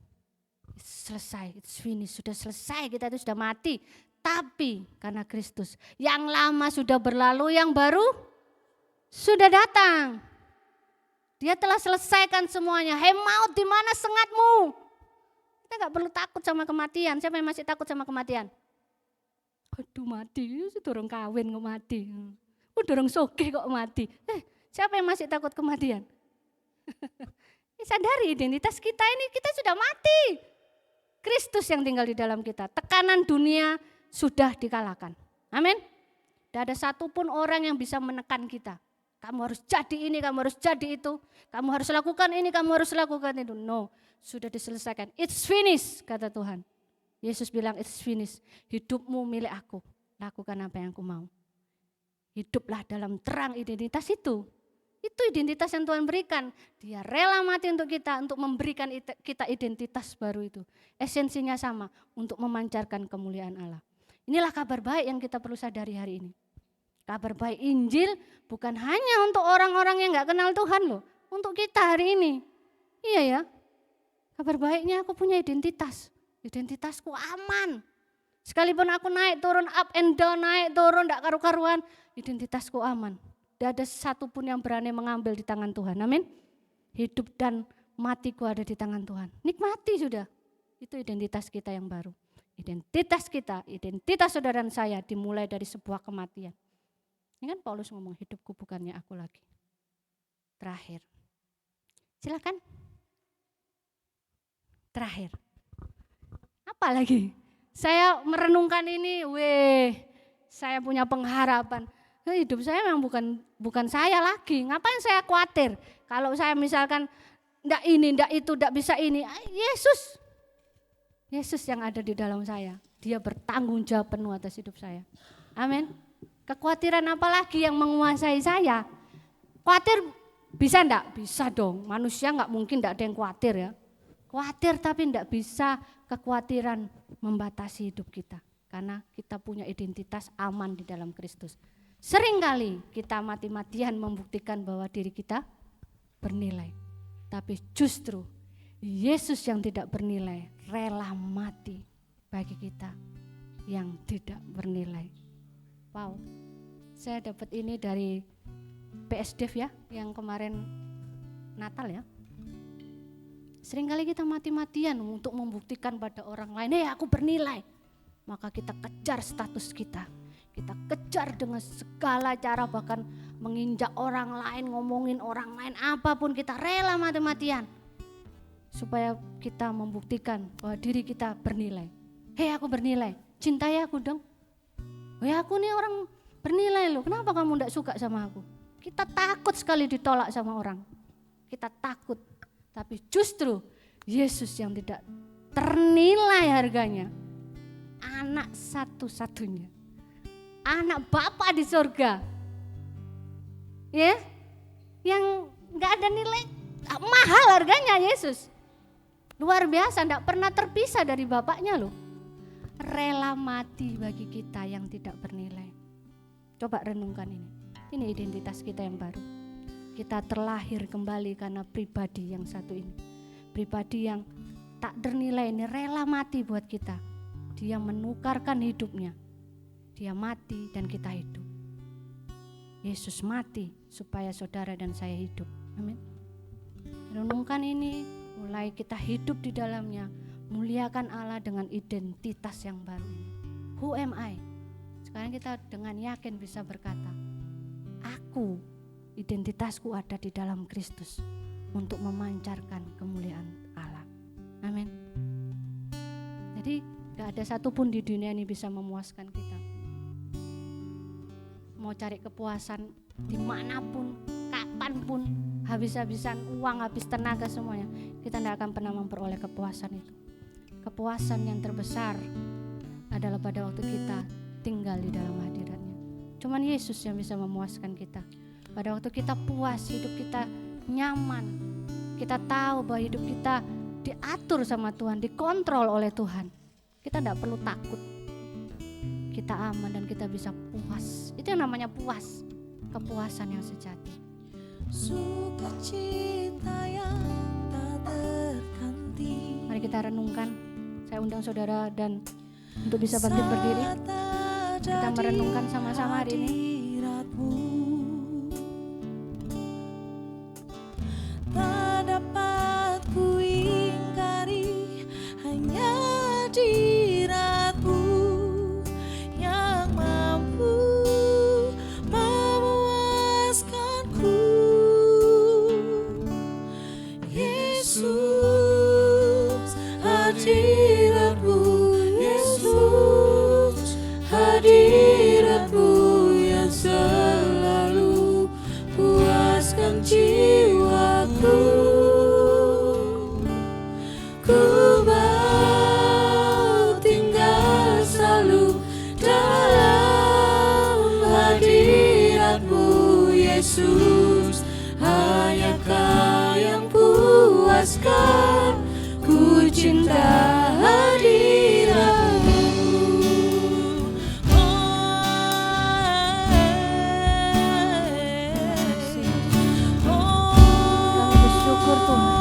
Selesai, it's finished, sudah selesai, kita itu sudah mati. Tapi karena Kristus, yang lama sudah berlalu, yang baru sudah datang. Dia telah selesaikan semuanya. Hei maut, di mana sengatmu? Kita gak perlu takut sama kematian. Siapa yang masih takut sama kematian? Aduh mati, dorong kawin kok mati. Dorong soge kok mati. Siapa yang masih takut kematian? Sadari identitas kita ini, kita sudah mati. Kristus yang tinggal di dalam kita. Tekanan dunia sudah dikalahkan. Amin. Tidak ada satupun orang yang bisa menekan kita. Kamu harus jadi ini, kamu harus jadi itu. Kamu harus lakukan ini, kamu harus lakukan itu. No, sudah diselesaikan. It's finished, kata Tuhan. Yesus bilang it's finished. Hidupmu milik aku. Lakukan apa yang aku mau. Hiduplah dalam terang identitas itu. Itu identitas yang Tuhan berikan. Dia rela mati untuk kita, untuk memberikan kita identitas baru itu. Esensinya sama, untuk memancarkan kemuliaan Allah. Inilah kabar baik yang kita perlu sadari hari ini. Kabar baik Injil bukan hanya untuk orang-orang yang gak kenal Tuhan loh. Untuk kita hari ini. Iya ya, kabar baiknya aku punya identitas. Identitasku aman. Sekalipun aku naik turun, up and down, naik turun, gak karu-karuan. Identitasku aman. Tidak ada satupun yang berani mengambil di tangan Tuhan. Amin. Hidup dan matiku ada di tangan Tuhan. Nikmati sudah. Itu identitas kita yang baru. Identitas kita, identitas saudara dan saya dimulai dari sebuah kematian. Ini kan Paulus ngomong, hidupku bukannya aku lagi. Terakhir. Silakan. Terakhir. Apa lagi? Saya merenungkan ini, saya punya pengharapan. Hidup saya memang bukan saya lagi. Ngapain saya khawatir? Kalau saya misalkan ndak ini, ndak itu, ndak bisa ini. Yesus yang ada di dalam saya. Dia bertanggung jawab penuh atas hidup saya. Amin. Kekhawatiran apa lagi yang menguasai saya? Khawatir bisa ndak? Bisa dong. Manusia nggak mungkin ndak ada yang khawatir ya. Khawatir tapi ndak bisa kekhawatiran membatasi hidup kita. Karena kita punya identitas aman di dalam Kristus. Seringkali kita mati-matian membuktikan bahwa diri kita bernilai. Tapi justru Yesus yang tidak bernilai rela mati bagi kita yang tidak bernilai. Wow, saya dapat ini dari PSDF ya, yang kemarin Natal ya. Seringkali kita mati-matian untuk membuktikan pada orang lain, aku bernilai. Maka kita kejar status kita. Kita kejar dengan segala cara, bahkan menginjak orang lain, ngomongin orang lain, apapun kita rela mati-matian. Supaya kita membuktikan bahwa diri kita bernilai. Aku bernilai, cintai aku dong. Aku nih orang bernilai loh, kenapa kamu enggak suka sama aku? Kita takut sekali ditolak sama orang. Kita takut, tapi justru Yesus yang tidak ternilai harganya. Anak satu-satunya. Anak Bapa di surga, ya, yang nggak ada nilai, mahal harganya Yesus, luar biasa, nggak pernah terpisah dari Bapaknya loh, rela mati bagi kita yang tidak bernilai. Coba renungkan ini identitas kita yang baru. Kita terlahir kembali karena pribadi yang satu ini, pribadi yang tak bernilai ini rela mati buat kita. Dia menukarkan hidupnya. Dia mati dan kita hidup. Yesus mati supaya saudara dan saya hidup. Amin. Renungkan ini, mulai kita hidup di dalamnya. Muliakan Allah dengan identitas yang baru. Who am I? Sekarang kita dengan yakin bisa berkata, aku, identitasku ada di dalam Kristus untuk memancarkan kemuliaan Allah. Amin. Jadi gak ada satupun di dunia ini bisa memuaskan kita. Mau cari kepuasan dimanapun, kapanpun, habis-habisan uang, habis tenaga semuanya, kita tidak akan pernah memperoleh kepuasan itu. Kepuasan yang terbesar adalah pada waktu kita tinggal di dalam hadirat-Nya. Cuman Yesus yang bisa memuaskan kita. Pada waktu kita puas, hidup kita nyaman, kita tahu bahwa hidup kita diatur sama Tuhan, dikontrol oleh Tuhan, kita tidak perlu takut, kita aman dan kita bisa puas. Itu yang namanya puas, kepuasan yang sejati. Sukacita yang tak terganti. Mari kita renungkan. Saya undang saudara dan untuk bisa bangkit berdiri. Kita merenungkan sama-sama hari ini. Tak dapat ku ingkari, hanya hadirat-Mu yang mampu memuaskanku. Yesus, hadirat-Mu, Yesus, hadirat-Mu yang selalu puaskan jiwaku. Ku mau tinggal selalu dalam hadirat-Mu, Yesus. Hanya Kau yang puaskan, ku cinta hadirat-Mu. Kami bersyukur Tuhan,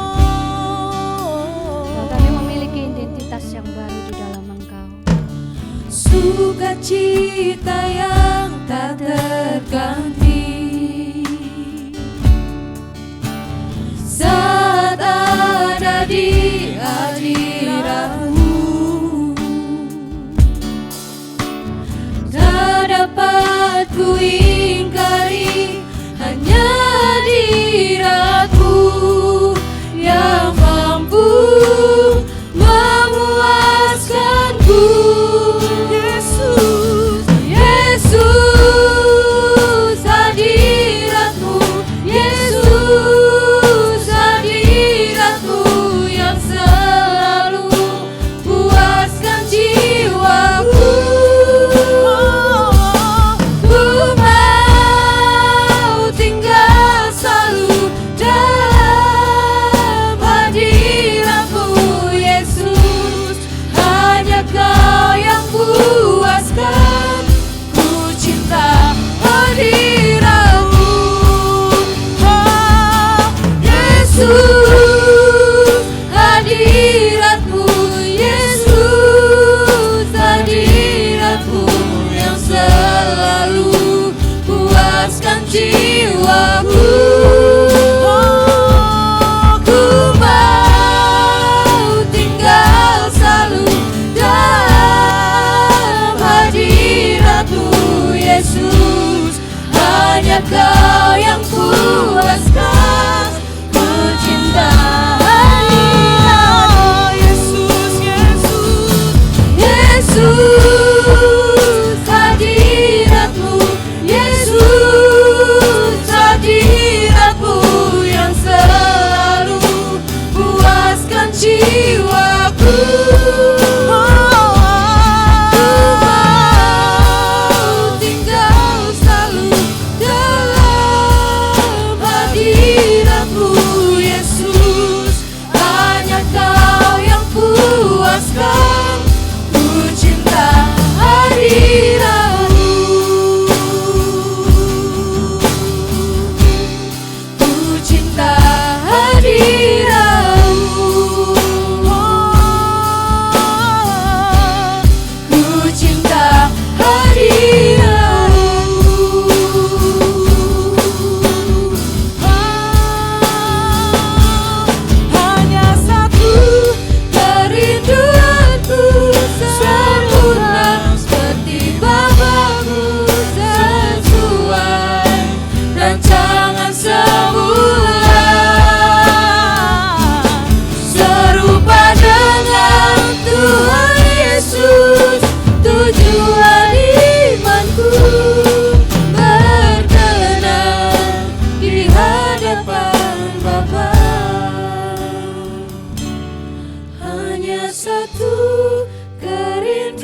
bahwa kami memiliki identitas yang baru di dalam Engkau. Sukacita yang tak terganti saat ada di hadirat-Mu. Tak dapat ku ingkari, hanya hadirat-Mu yang mampu memuaskanku. Yesus, Yesus,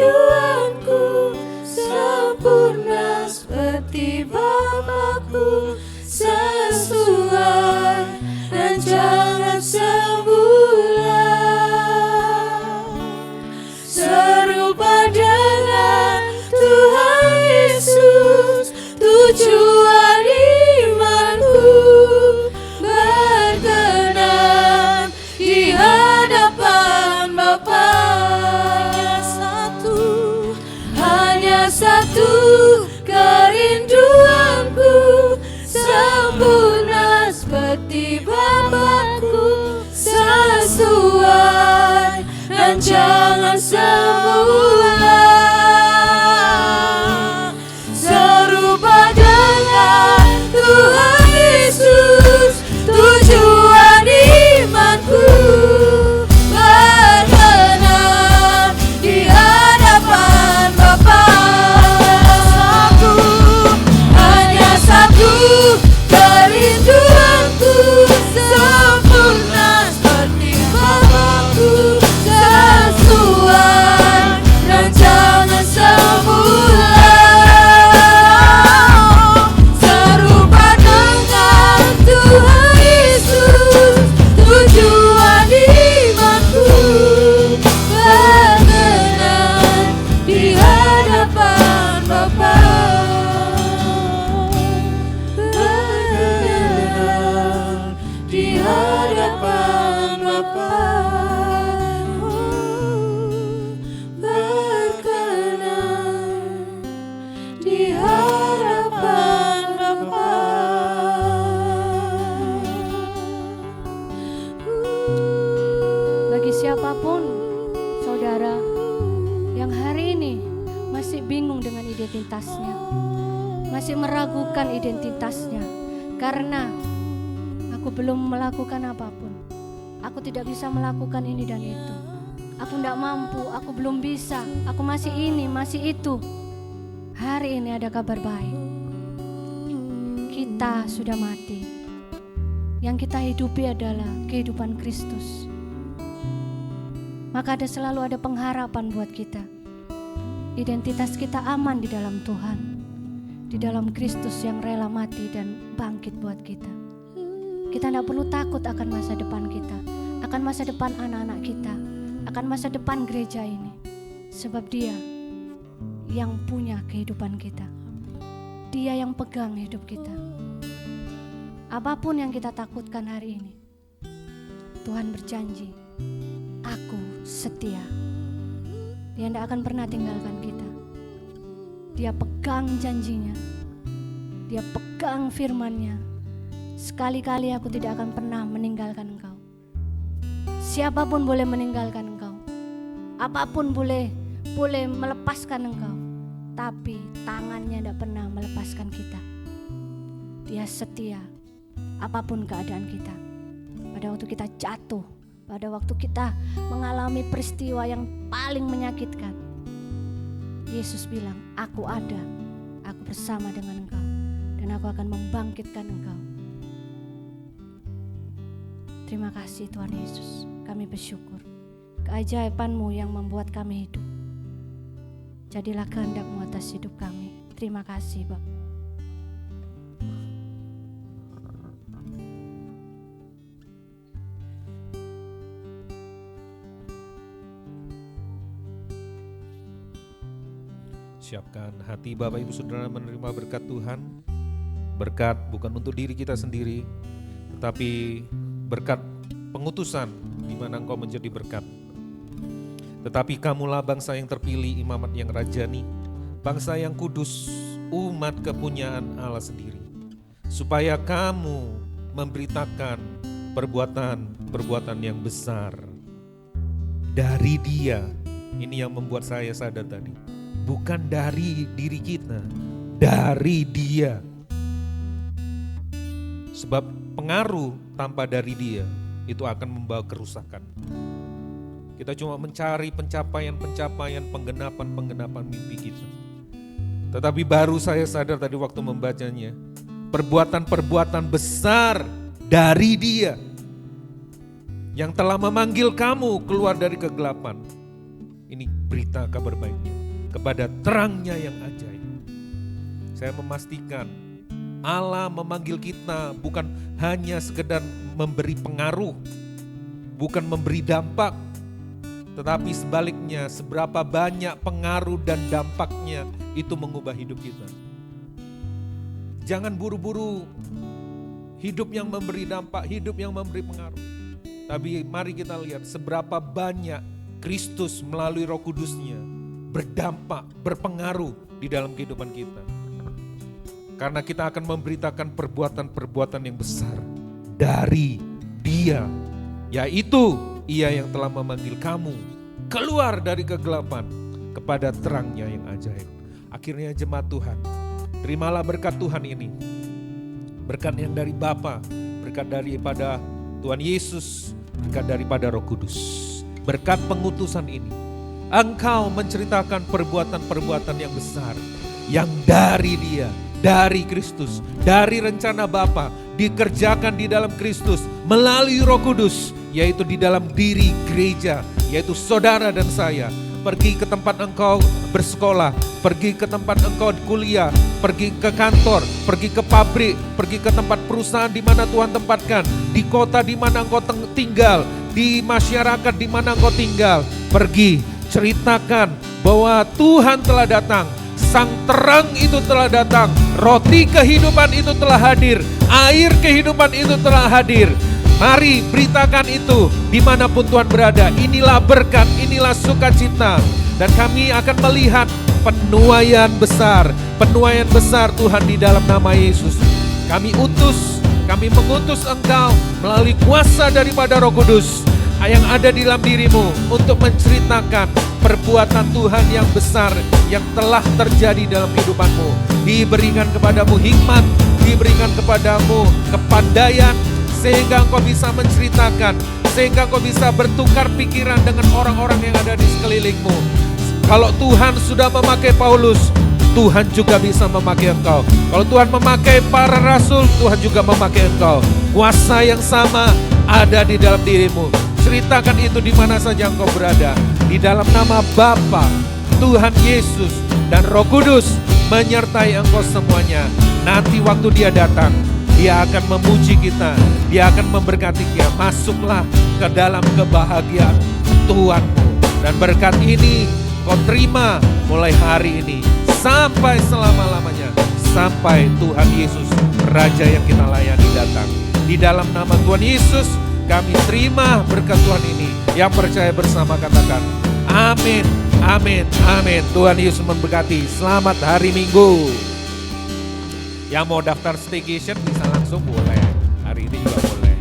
kerinduanku sempurna seperti Bapa-Ku, sesuai rancangan sebulan, serupa dengan Tuhan Yesus, tujuan imanku berkenan di hadapan Bapa. Hanya satu kerinduanku sempurna seperti Bapa-Ku, sesuai rancangan semula, serupa dengan Tuhan Yesus, tujuan imanku berkenan di hadapan Bapa. Hanya satu kerinduanku sempurna seperti Bapa-Ku, sesuai rancangan semula, serupa dengan Tuhan Yesus, tujuan imanku berkenan di hadapan Bapa. Berkenan di hadapan Bapa. Berkenan di hadapan Bapa. Bagi siapapun saudara yang hari ini masih bingung dengan identitasnya, masih meragukan identitasnya, karena aku belum melakukan apapun, aku tidak bisa melakukan ini dan itu, aku tidak mampu, aku belum bisa, aku masih ini, masih itu. Hari ini ada kabar baik, kita sudah mati, yang kita hidupi adalah kehidupan Kristus. Maka selalu ada pengharapan buat kita. Identitas kita aman di dalam Tuhan, di dalam Kristus yang rela mati dan bangkit buat kita. Kita tidak perlu takut akan masa depan kita, akan masa depan anak-anak kita, akan masa depan gereja ini. Sebab Dia yang punya kehidupan kita, Dia yang pegang hidup kita. Apapun yang kita takutkan hari ini, Tuhan berjanji, Aku setia. Dia tidak akan pernah tinggalkan kita. Dia pegang janjinya, Dia pegang firman-Nya. Sekali-kali aku tidak akan pernah meninggalkan engkau. Siapapun boleh meninggalkan engkau, apapun boleh melepaskan engkau, tapi tangannya tidak pernah melepaskan kita. Dia setia apapun keadaan kita. Pada waktu kita jatuh, pada waktu kita mengalami peristiwa yang paling menyakitkan, Yesus bilang, aku ada, aku bersama dengan engkau, dan aku akan membangkitkan engkau. Terima kasih Tuhan Yesus, kami bersyukur. Keajaiban-Mu yang membuat kami hidup. Jadilah kehendak-Mu atas hidup kami. Terima kasih Bapa. Siapkan hati Bapak Ibu Saudara menerima berkat Tuhan. Berkat bukan untuk diri kita sendiri, tetapi berkat pengutusan di mana engkau menjadi berkat. Tetapi kamulah bangsa yang terpilih, imamat yang rajani, bangsa yang kudus, umat kepunyaan Allah sendiri. Supaya kamu memberitakan perbuatan-perbuatan yang besar dari Dia. Ini yang membuat saya sadar tadi. Bukan dari diri kita, dari Dia. Sebab pengaruh tanpa dari Dia itu akan membawa kerusakan. Kita cuma mencari pencapaian-pencapaian, penggenapan mimpi kita. Tetapi baru saya sadar tadi waktu membacanya, perbuatan-perbuatan besar dari Dia yang telah memanggil kamu keluar dari kegelapan. Ini berita kabar baiknya kepada terangnya yang ajaib. Saya memastikan Allah memanggil kita bukan hanya sekedar memberi pengaruh, bukan memberi dampak, tetapi sebaliknya seberapa banyak pengaruh dan dampaknya itu mengubah hidup kita. Jangan buru-buru hidup yang memberi dampak, hidup yang memberi pengaruh. Tapi mari kita lihat seberapa banyak Kristus melalui Roh Kudus-Nya berdampak, berpengaruh di dalam kehidupan kita. Karena kita akan memberitakan perbuatan-perbuatan yang besar dari Dia, yaitu Ia yang telah memanggil kamu keluar dari kegelapan kepada terangnya yang ajaib. Akhirnya jemaat Tuhan, terimalah berkat Tuhan ini. Berkat yang dari Bapa, berkat daripada Tuhan Yesus, berkat daripada Roh Kudus. Berkat pengutusan ini, engkau menceritakan perbuatan-perbuatan yang besar yang dari Dia, dari Kristus, dari rencana Bapa dikerjakan di dalam Kristus melalui Roh Kudus, yaitu di dalam diri gereja, yaitu saudara dan saya. Pergi ke tempat engkau bersekolah, pergi ke tempat engkau kuliah, pergi ke kantor, pergi ke pabrik, pergi ke tempat perusahaan di mana Tuhan tempatkan, di kota di mana engkau tinggal, di masyarakat di mana engkau tinggal. Pergi, ceritakan bahwa Tuhan telah datang, sang terang itu telah datang, roti kehidupan itu telah hadir, air kehidupan itu telah hadir. Mari beritakan itu dimanapun Tuhan berada. Inilah berkat, inilah sukacita. Dan kami akan melihat penuaian besar Tuhan di dalam nama Yesus. Kami mengutus engkau melalui kuasa daripada Roh Kudus yang ada di dalam dirimu untuk menceritakan perbuatan Tuhan yang besar yang telah terjadi dalam kehidupanmu. Diberikan kepadamu hikmat, diberikan kepadamu kepandaian, sehingga engkau bisa menceritakan, sehingga engkau bisa bertukar pikiran dengan orang-orang yang ada di sekelilingmu. Kalau Tuhan sudah memakai Paulus, Tuhan juga bisa memakai engkau. Kalau Tuhan memakai para rasul, Tuhan juga memakai engkau. Kuasa yang sama ada di dalam dirimu. Ceritakan itu di mana saja engkau berada. Di dalam nama Bapa, Tuhan Yesus, dan Roh Kudus menyertai engkau semuanya. Nanti waktu Dia datang, Dia akan memuji kita, Dia akan memberkati kita. Masuklah ke dalam kebahagiaan Tuhanmu. Dan berkat ini kau terima mulai hari ini sampai selama-lamanya. Sampai Tuhan Yesus, Raja yang kita layani datang. Di dalam nama Tuhan Yesus, kami terima berkat Tuhan ini. Yang percaya bersama katakan, amin, amin, amin. Tuhan Yesus memberkati. Selamat hari Minggu. Yang mau daftar staycation bisa langsung boleh. Hari ini juga boleh.